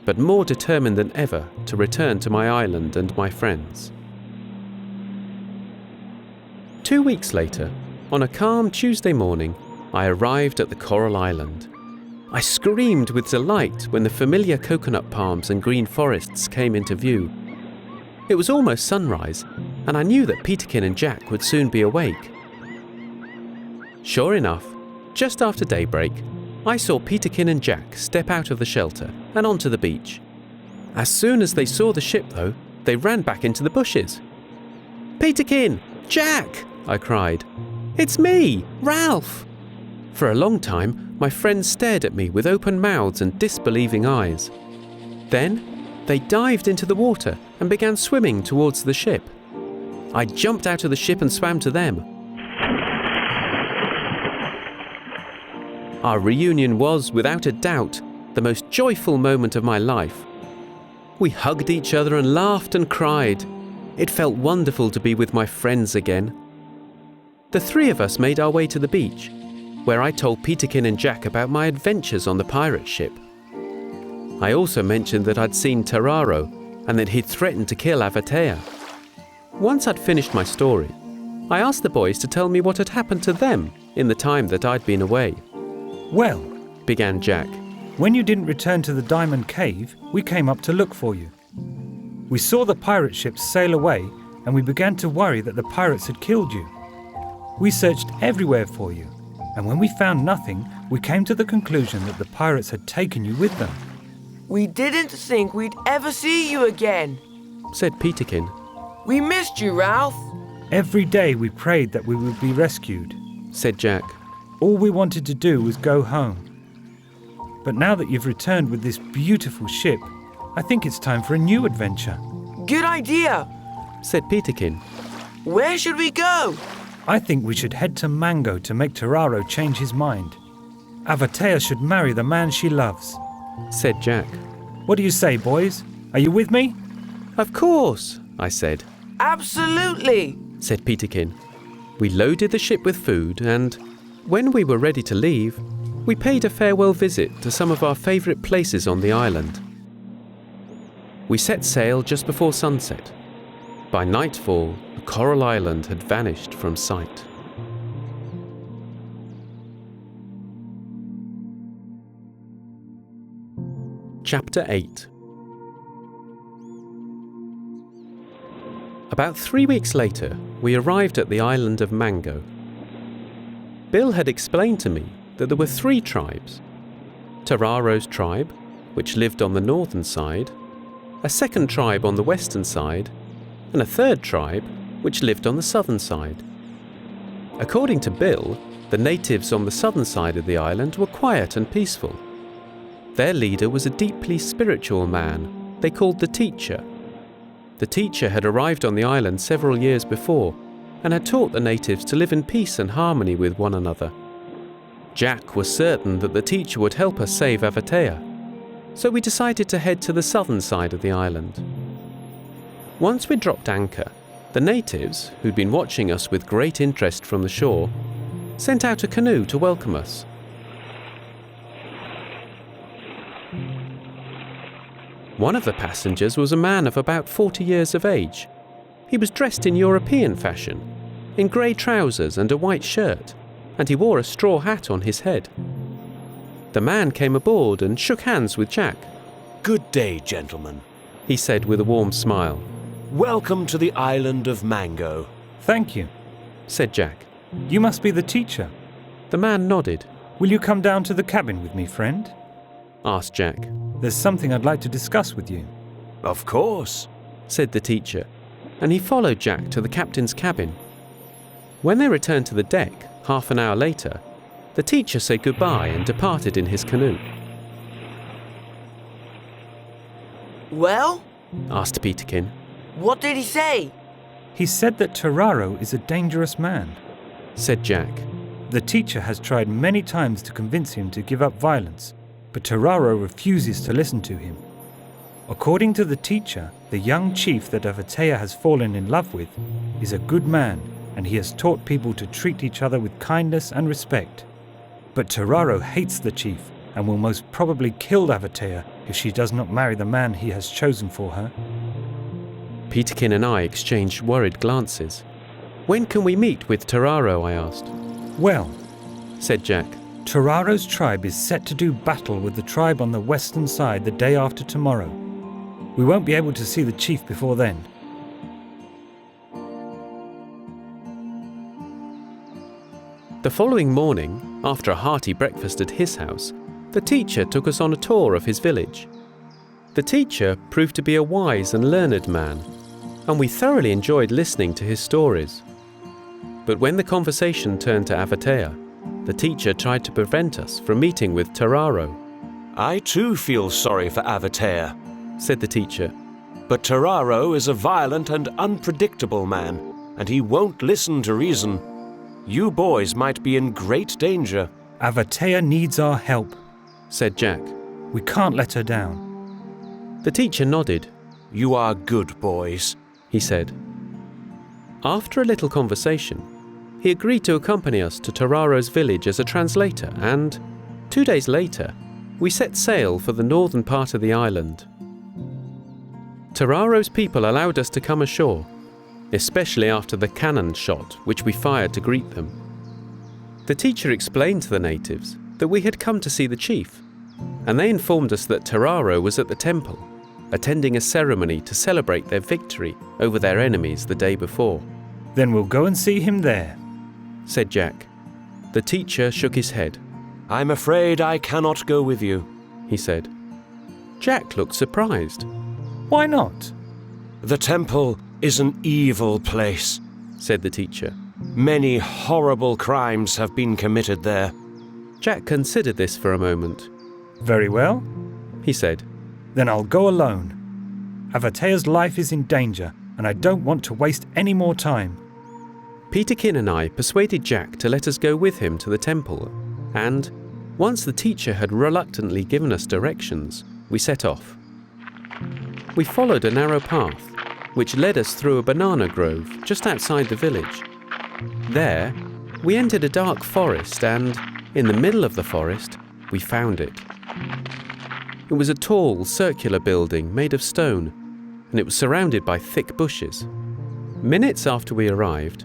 [SPEAKER 1] but more determined than ever to return to my island and my friends. 2 weeks later, on a calm Tuesday morning, I arrived at the Coral Island. I screamed with delight when the familiar coconut palms and green forests came into view. It was almost sunrise, and I knew that Peterkin and Jack would soon be awake. Sure enough, just after daybreak, I saw Peterkin and Jack step out of the shelter and onto the beach. As soon as they saw the ship, though, they ran back into the bushes. "Peterkin! Jack!" I cried. "It's me, Ralph!" For a long time, my friends stared at me with open mouths and disbelieving eyes. Then, they dived into the water and began swimming towards the ship. I jumped out of the ship and swam to them. Our reunion was, without a doubt, the most joyful moment of my life. We hugged each other and laughed and cried. It felt wonderful to be with my friends again. The three of us made our way to the beach, where I told Peterkin and Jack about my adventures on the pirate ship. I also mentioned that I'd seen Terraro and that he'd threatened to kill Avatea. Once I'd finished my story, I asked the boys to tell me what had happened to them in the time that I'd been away.
[SPEAKER 2] Well,
[SPEAKER 1] Began Jack.
[SPEAKER 2] when you didn't return to the Diamond Cave, we came up to look for you. We saw the pirate ship sail away and we began to worry that the pirates had killed you. We searched everywhere for you, and when we found nothing, we came to the conclusion that the pirates had taken you with them.
[SPEAKER 3] We didn't think we'd ever see you again.
[SPEAKER 1] Said Peterkin.
[SPEAKER 3] We missed you, Ralph.
[SPEAKER 2] Every day we prayed that we would be rescued.
[SPEAKER 1] Said Jack.
[SPEAKER 2] All we wanted to do was go home. But now that you've returned with this beautiful ship, I think it's time for a new adventure.
[SPEAKER 3] Good idea.
[SPEAKER 1] Said Peterkin.
[SPEAKER 3] Where should we go?
[SPEAKER 2] I think we should head to Mango to make Terraro change his mind. Avatea should marry the man she loves.
[SPEAKER 1] Said Jack.
[SPEAKER 2] What do you say, boys? Are you with me?
[SPEAKER 1] Of course, I said.
[SPEAKER 3] Absolutely.
[SPEAKER 1] Said Peterkin. We loaded the ship with food and, when we were ready to leave, we paid a farewell visit to some of our favourite places on the island. We set sail just before sunset. By nightfall, the Coral Island had vanished from sight. Chapter 8. About 3 weeks later, we arrived at the island of Mango. Bill had explained to me that there were 3 tribes. Terraro's tribe, which lived on the northern side, a second tribe on the western side, and a third tribe which lived on the southern side. According to Bill, the natives on the southern side of the island were quiet and peaceful. Their leader was a deeply spiritual man they called the Teacher. The Teacher had arrived on the island several years before and had taught the natives to live in peace and harmony with one another. Jack was certain that the Teacher would help us save Avatea, so we decided to head to the southern side of the island. Once we dropped anchor, the natives, who'd been watching us with great interest from the shore, sent out a canoe to welcome us. One of the passengers was a man of about 40 years of age. He was dressed in European fashion, in grey trousers and a white shirt, and he wore a straw hat on his head. The man came aboard and shook hands with Jack.
[SPEAKER 5] Good day, gentlemen.
[SPEAKER 1] He said with a warm smile.
[SPEAKER 5] Welcome to the island of Mango.
[SPEAKER 2] Thank you.
[SPEAKER 1] Said Jack.
[SPEAKER 2] You must be the Teacher.
[SPEAKER 1] The man nodded.
[SPEAKER 2] Will you come down to the cabin with me, friend?
[SPEAKER 1] Asked Jack.
[SPEAKER 2] There's something I'd like to discuss with you.
[SPEAKER 5] Of course.
[SPEAKER 1] Said the Teacher, and he followed Jack to the captain's cabin. When they returned to the deck, half an hour later, the Teacher said goodbye and departed in his canoe.
[SPEAKER 3] Well,
[SPEAKER 1] Asked Peterkin.
[SPEAKER 3] what did he say?
[SPEAKER 2] He said that Terraro is a dangerous man.
[SPEAKER 1] Said Jack.
[SPEAKER 2] The Teacher has tried many times to convince him to give up violence, but Terraro refuses to listen to him. According to the Teacher, the young chief that Avatea has fallen in love with is a good man, and he has taught people to treat each other with kindness and respect. But Terraro hates the chief and will most probably kill Avatea if she does not marry the man he has chosen for her.
[SPEAKER 1] Peterkin and I exchanged worried glances. When can we meet with Terraro? I asked.
[SPEAKER 2] Well,
[SPEAKER 1] Said Jack.
[SPEAKER 2] Terraro's tribe is set to do battle with the tribe on the western side the day after tomorrow. We won't be able to see the chief before then.
[SPEAKER 1] The following morning, after a hearty breakfast at his house, the Teacher took us on a tour of his village. The Teacher proved to be a wise and learned man, and we thoroughly enjoyed listening to his stories. But when the conversation turned to Avatea, the Teacher tried to prevent us from meeting with Terraro.
[SPEAKER 5] I too feel sorry for Avatea,
[SPEAKER 1] Said the Teacher.
[SPEAKER 5] but Terraro is a violent and unpredictable man, and he won't listen to reason. You boys might be in great danger.
[SPEAKER 2] Avatea needs our help,
[SPEAKER 1] said Jack.
[SPEAKER 2] We can't let her down.
[SPEAKER 1] The teacher nodded.
[SPEAKER 5] You are good boys,
[SPEAKER 1] he said. After a little conversation, he agreed to accompany us to Tararo's village as a translator, and 2 days later, we set sail for the northern part of the island. Tararo's people allowed us to come ashore, especially after the cannon shot which we fired to greet them. The teacher explained to the natives that we had come to see the chief, and they informed us that Tararo was at the temple, attending a ceremony to celebrate their victory over their enemies the day before.
[SPEAKER 2] Then we'll go and see him there,
[SPEAKER 1] said Jack. The teacher shook his head.
[SPEAKER 5] I'm afraid I cannot go with you,
[SPEAKER 1] he said. Jack looked surprised.
[SPEAKER 2] Why not?
[SPEAKER 5] The temple is an evil place,
[SPEAKER 1] said the teacher.
[SPEAKER 5] Many horrible crimes have been committed there.
[SPEAKER 1] Jack considered this for a moment.
[SPEAKER 2] Very well,
[SPEAKER 1] he said.
[SPEAKER 2] Then I'll go alone. Avatea's life is in danger, and I don't want to waste any more time.
[SPEAKER 1] Peterkin and I persuaded Jack to let us go with him to the temple, and once the teacher had reluctantly given us directions, we set off. We followed a narrow path, which led us through a banana grove just outside the village. There, we entered a dark forest, and in the middle of the forest, we found it. It was a tall, circular building made of stone, and it was surrounded by thick bushes. Minutes after we arrived,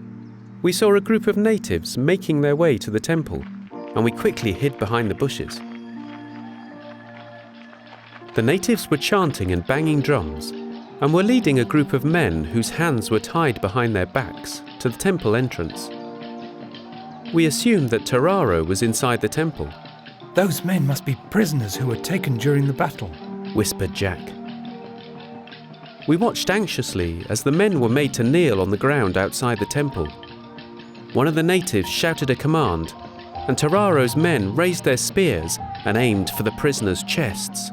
[SPEAKER 1] we saw a group of natives making their way to the temple, and we quickly hid behind the bushes. The natives were chanting and banging drums, and were leading a group of men whose hands were tied behind their backs to the temple entrance. We assumed that Tararo was inside the temple.
[SPEAKER 2] Those men must be prisoners who were taken during the battle,
[SPEAKER 1] whispered Jack. We watched anxiously as the men were made to kneel on the ground outside the temple. One of the natives shouted a command, and Tararo's men raised their spears and aimed for the prisoners' chests.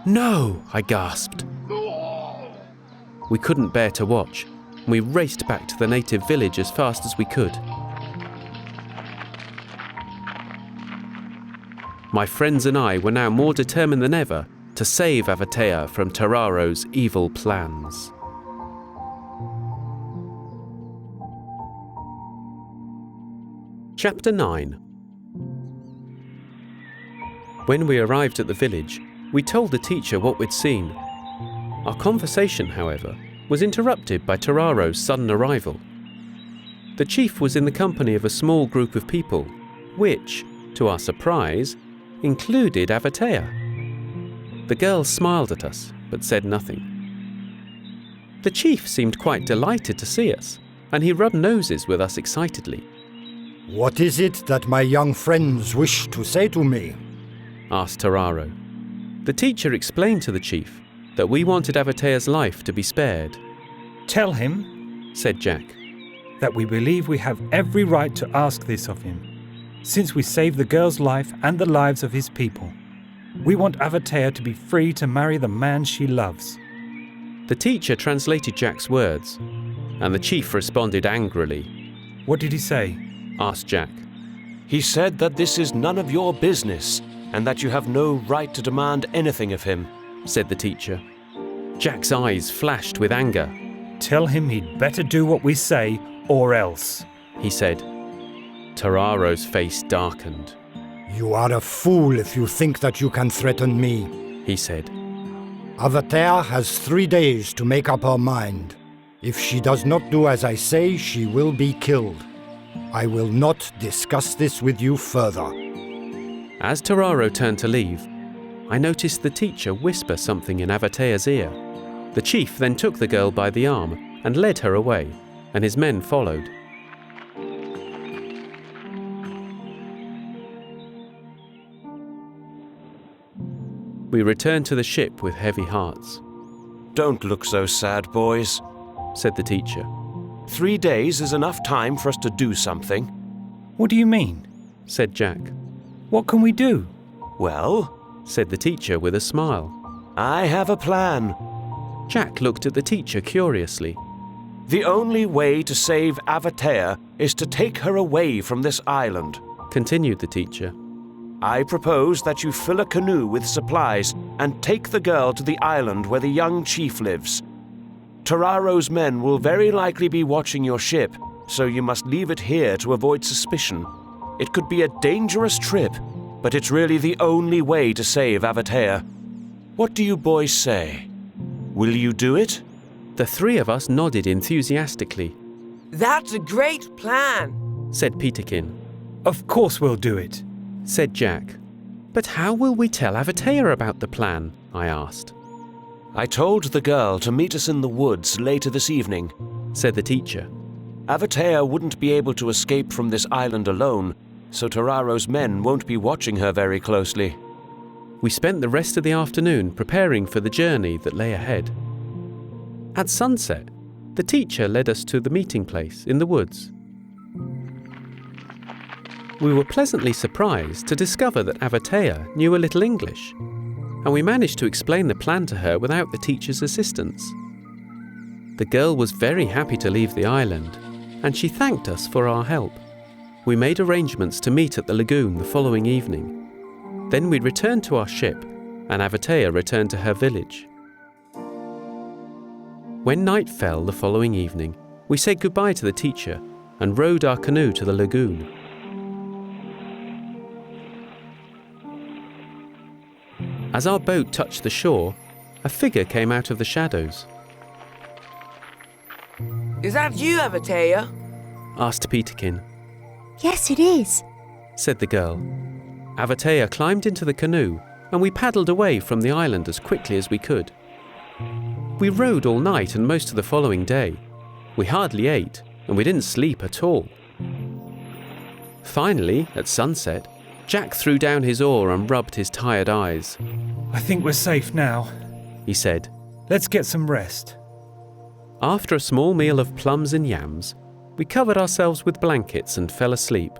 [SPEAKER 1] No, I gasped. We couldn't bear to watch, and we raced back to the native village as fast as we could. My friends and I were now more determined than ever to save Avatea from Tararo's evil plans. Chapter 9. When we arrived at the village, we told the teacher what we'd seen. Our conversation, however, was interrupted by Tararo's sudden arrival. The chief was in the company of a small group of people, which, to our surprise, included Avatea. The girl smiled at us, but said nothing. The chief seemed quite delighted to see us, and he rubbed noses with us excitedly.
[SPEAKER 4] What is it that my young friends wish to say to me?
[SPEAKER 1] Asked Tararo. The teacher explained to the chief that we wanted Avatea's life to be spared.
[SPEAKER 2] Tell him,
[SPEAKER 1] said Jack,
[SPEAKER 2] that we believe we have every right to ask this of him, since we saved the girl's life and the lives of his people. We want Avatea to be free to marry the man she loves.
[SPEAKER 1] The teacher translated Jack's words, and the chief responded angrily.
[SPEAKER 2] What did he say?
[SPEAKER 1] Asked Jack.
[SPEAKER 5] He said that this is none of your business, and that you have no right to demand anything of him,
[SPEAKER 1] said the teacher. Jack's eyes flashed with anger.
[SPEAKER 2] Tell him he'd better do what we say, or else,
[SPEAKER 1] he said. Tararo's face darkened.
[SPEAKER 4] You are a fool if you think that you can threaten me,
[SPEAKER 1] he said.
[SPEAKER 4] Avatea has 3 days to make up her mind. If she does not do as I say, she will be killed. I will not discuss this with you further.
[SPEAKER 1] As Tararo turned to leave, I noticed the teacher whisper something in Avatea's ear. The chief then took the girl by the arm and led her away, and his men followed. We returned to the ship with heavy hearts.
[SPEAKER 5] Don't look so sad, boys,
[SPEAKER 1] said the teacher.
[SPEAKER 5] 3 days is enough time for us to do something.
[SPEAKER 2] What do you mean?
[SPEAKER 1] Said Jack.
[SPEAKER 2] What can we do?
[SPEAKER 5] Well,
[SPEAKER 1] said the teacher with a smile.
[SPEAKER 5] I have a plan.
[SPEAKER 1] Jack looked at the teacher curiously.
[SPEAKER 5] The only way to save Avatea is to take her away from this island,
[SPEAKER 1] continued the teacher.
[SPEAKER 5] I propose that you fill a canoe with supplies and take the girl to the island where the young chief lives. Tararo's men will very likely be watching your ship, so you must leave it here to avoid suspicion. It could be a dangerous trip, but it's really the only way to save Avatea. What do you boys say? Will you do it?
[SPEAKER 1] The three of us nodded enthusiastically.
[SPEAKER 3] That's a great plan,
[SPEAKER 1] Said Peterkin.
[SPEAKER 2] Of course we'll do it.
[SPEAKER 1] Said Jack. But how will we tell Avatea about the plan? I asked.
[SPEAKER 5] I told the girl to meet us in the woods later this evening,
[SPEAKER 1] Said the teacher.
[SPEAKER 5] Avatea wouldn't be able to escape from this island alone, so Tararo's men won't be watching her very closely.
[SPEAKER 1] We spent the rest of the afternoon preparing for the journey that lay ahead. At sunset, the teacher led us to the meeting place in the woods. We were pleasantly surprised to discover that Avatea knew a little English, and we managed to explain the plan to her without the teacher's assistance. The girl was very happy to leave the island, and she thanked us for our help. We made arrangements to meet at the lagoon the following evening. Then we returned to our ship, and Avatea returned to her village. When night fell the following evening, we said goodbye to the teacher and rowed our canoe to the lagoon. As our boat touched the shore, a figure came out of the shadows.
[SPEAKER 3] Is that you, Avatea?
[SPEAKER 1] Asked Peterkin.
[SPEAKER 8] Yes, it is.
[SPEAKER 1] Said the girl. Avatea climbed into the canoe and we paddled away from the island as quickly as we could. We rowed all night and most of the following day. We hardly ate and we didn't sleep at all. Finally, at sunset, Jack threw down his oar and rubbed his tired eyes.
[SPEAKER 2] I think we're safe now.
[SPEAKER 1] He said.
[SPEAKER 2] Let's get some rest.
[SPEAKER 1] After a small meal of plums and yams, we covered ourselves with blankets and fell asleep.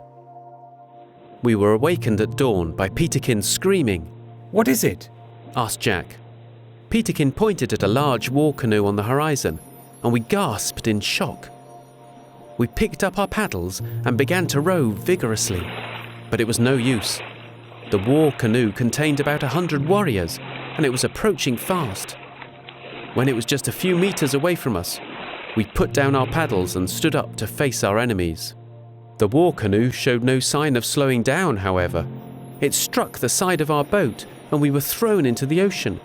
[SPEAKER 1] We were awakened at dawn by Peterkin screaming.
[SPEAKER 2] What is it?
[SPEAKER 1] Asked Jack. Peterkin pointed at a large war canoe on the horizon, and we gasped in shock. We picked up our paddles and began to row vigorously, but it was no use. The war canoe contained about 100 warriors, and it was approaching fast. When it was just a few meters away from us, we put down our paddles and stood up to face our enemies. The war canoe showed no sign of slowing down, however. It struck the side of our boat, and we were thrown into the ocean.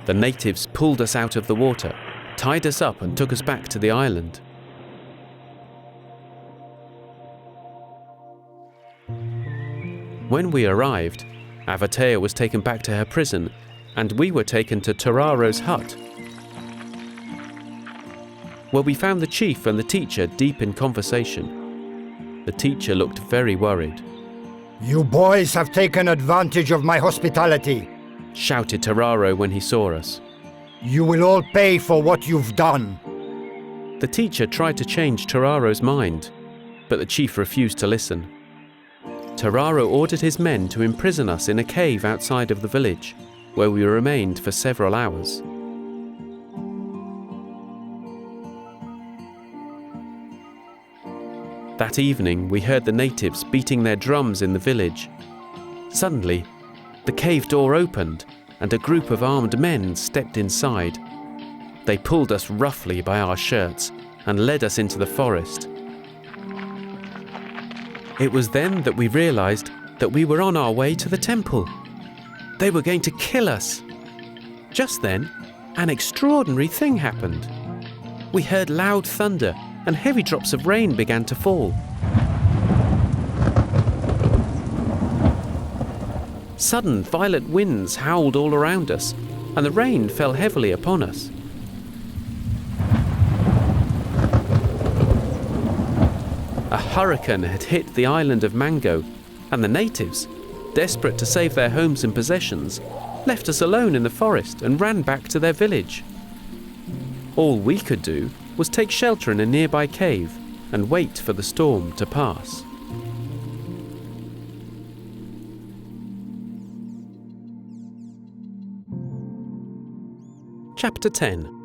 [SPEAKER 1] The natives pulled us out of the water, tied us up and took us back to the island. When we arrived, Avatea was taken back to her prison, and we were taken to Tararo's hut, where we found the chief and the teacher deep in conversation. The teacher looked very worried.
[SPEAKER 4] You boys have taken advantage of my hospitality.
[SPEAKER 1] Shouted Tararo when he saw us.
[SPEAKER 4] You will all pay for what you've done.
[SPEAKER 1] The teacher tried to change Tararo's mind, but the chief refused to listen. Tararo ordered his men to imprison us in a cave outside of the village, where we remained for several hours. That evening, we heard the natives beating their drums in the village. Suddenly, the cave door opened and a group of armed men stepped inside. They pulled us roughly by our shirts and led us into the forest. It was then that we realized that we were on our way to the temple. They were going to kill us. Just then, an extraordinary thing happened. We heard loud thunder and heavy drops of rain began to fall. Sudden violent winds howled all around us, and the rain fell heavily upon us. A hurricane had hit the island of Mango, and the natives, desperate to save their homes and possessions, left us alone in the forest and ran back to their village. All we could do was take shelter in a nearby cave and wait for the storm to pass. Chapter 10.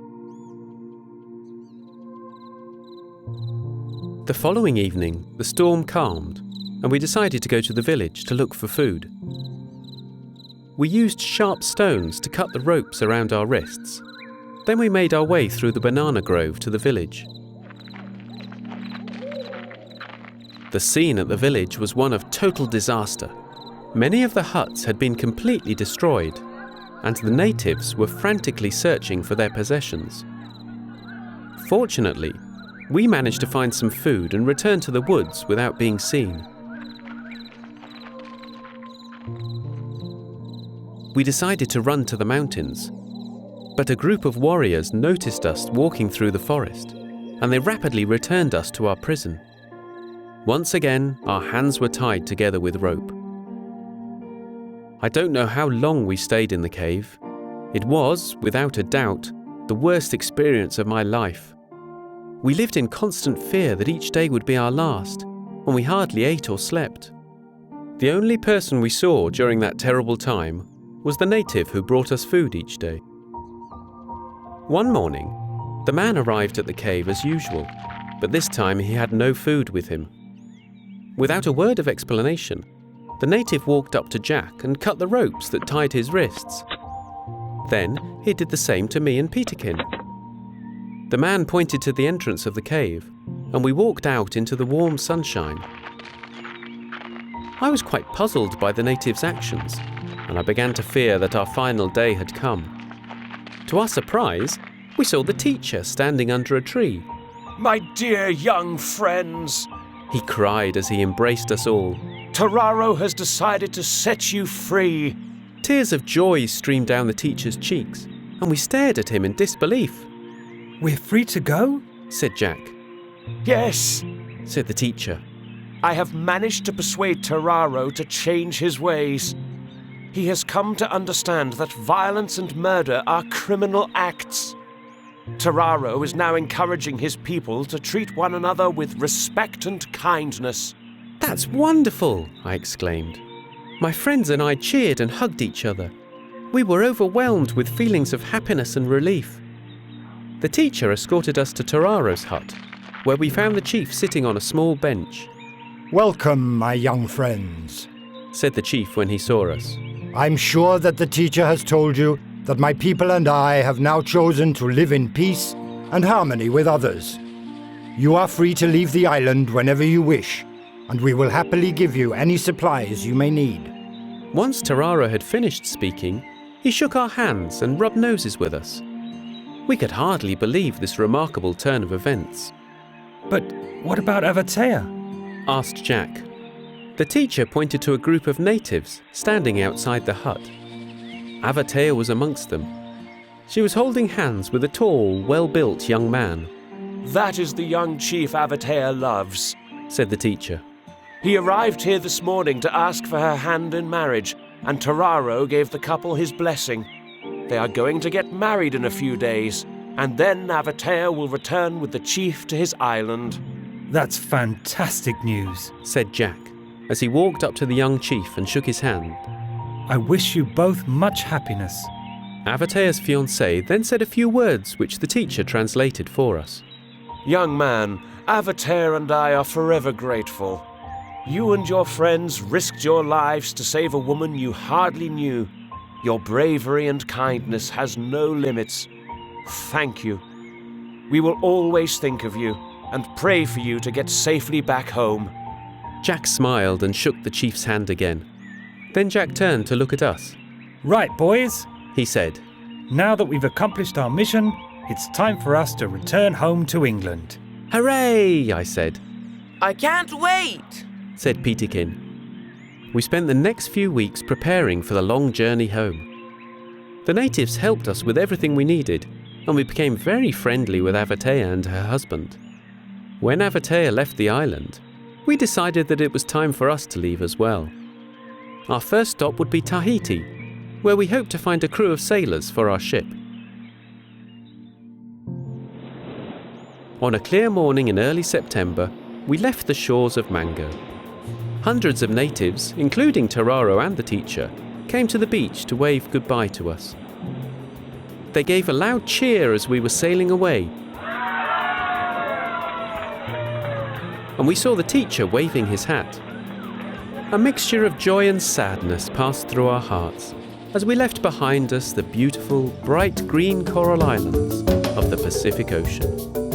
[SPEAKER 1] The following evening, the storm calmed, and we decided to go to the village to look for food. We used sharp stones to cut the ropes around our wrists. Then we made our way through the banana grove to the village. The scene at the village was one of total disaster. Many of the huts had been completely destroyed, and the natives were frantically searching for their possessions. Fortunately, we managed to find some food and return to the woods without being seen. We decided to run to the mountains, but a group of warriors noticed us walking through the forest, and they rapidly returned us to our prison. Once again, our hands were tied together with rope. I don't know how long we stayed in the cave. It was, without a doubt, the worst experience of my life. We lived in constant fear that each day would be our last, and we hardly ate or slept. The only person we saw during that terrible time was the native who brought us food each day. One morning, the man arrived at the cave as usual, but this time he had no food with him. Without a word of explanation, the native walked up to Jack and cut the ropes that tied his wrists. Then he did the same to me and Peterkin. The man pointed to the entrance of the cave, and we walked out into the warm sunshine. I was quite puzzled by the native's actions, and I began to fear that our final day had come. To our surprise, we saw the teacher standing under a tree.
[SPEAKER 5] My dear young friends,
[SPEAKER 1] he cried as he embraced us all.
[SPEAKER 5] Tararo has decided to set you free.
[SPEAKER 1] Tears of joy streamed down the teacher's cheeks, and we stared at him in disbelief.
[SPEAKER 2] We're free to go?
[SPEAKER 1] Said Jack.
[SPEAKER 5] Yes,
[SPEAKER 1] said the teacher.
[SPEAKER 5] I have managed to persuade Tararo to change his ways. He has come to understand that violence and murder are criminal acts. Tararo is now encouraging his people to treat one another with respect and kindness.
[SPEAKER 1] That's wonderful, I exclaimed. My friends and I cheered and hugged each other. We were overwhelmed with feelings of happiness and relief. The teacher escorted us to Tararo's hut, where we found the chief sitting on a small bench.
[SPEAKER 4] Welcome, my young friends,
[SPEAKER 1] said the chief when he saw us.
[SPEAKER 4] I'm sure that the teacher has told you that my people and I have now chosen to live in peace and harmony with others. You are free to leave the island whenever you wish, and we will happily give you any supplies you may need.
[SPEAKER 1] Once Tararo had finished speaking, he shook our hands and rubbed noses with us. We could hardly believe this remarkable turn of events.
[SPEAKER 2] But what about Avatea?
[SPEAKER 1] Asked Jack. The teacher pointed to a group of natives standing outside the hut. Avatea was amongst them. She was holding hands with a tall, well-built young man.
[SPEAKER 5] That is the young chief Avatea loves,
[SPEAKER 1] said the teacher.
[SPEAKER 5] He arrived here this morning to ask for her hand in marriage, and Tararo gave the couple his blessing. They are going to get married in a few days, and then Avatea will return with the chief to his island.
[SPEAKER 2] That's fantastic news,
[SPEAKER 1] said Jack, as he walked up to the young chief and shook his hand.
[SPEAKER 2] I wish you both much happiness.
[SPEAKER 1] Avatea's fiancé then said a few words which the teacher translated for us.
[SPEAKER 5] Young man, Avatea and I are forever grateful. You and your friends risked your lives to save a woman you hardly knew. Your bravery and kindness has no limits. Thank you. We will always think of you and pray for you to get safely back home.
[SPEAKER 1] Jack smiled and shook the chief's hand again. Then Jack turned to look at us.
[SPEAKER 2] Right, boys,
[SPEAKER 1] he said.
[SPEAKER 2] Now that we've accomplished our mission, it's time for us to return home to England.
[SPEAKER 1] Hooray, I said.
[SPEAKER 3] I can't wait,
[SPEAKER 1] said Peterkin. We spent the next few weeks preparing for the long journey home. The natives helped us with everything we needed, and we became very friendly with Avatea and her husband. When Avatea left the island, we decided that it was time for us to leave as well. Our first stop would be Tahiti, where we hoped to find a crew of sailors for our ship. On a clear morning in early September, we left the shores of Mango. Hundreds of natives, including Tararo and the teacher, came to the beach to wave goodbye to us. They gave a loud cheer as we were sailing away. and we saw the teacher waving his hat. A mixture of joy and sadness passed through our hearts as we left behind us the beautiful, bright green coral islands of the Pacific Ocean.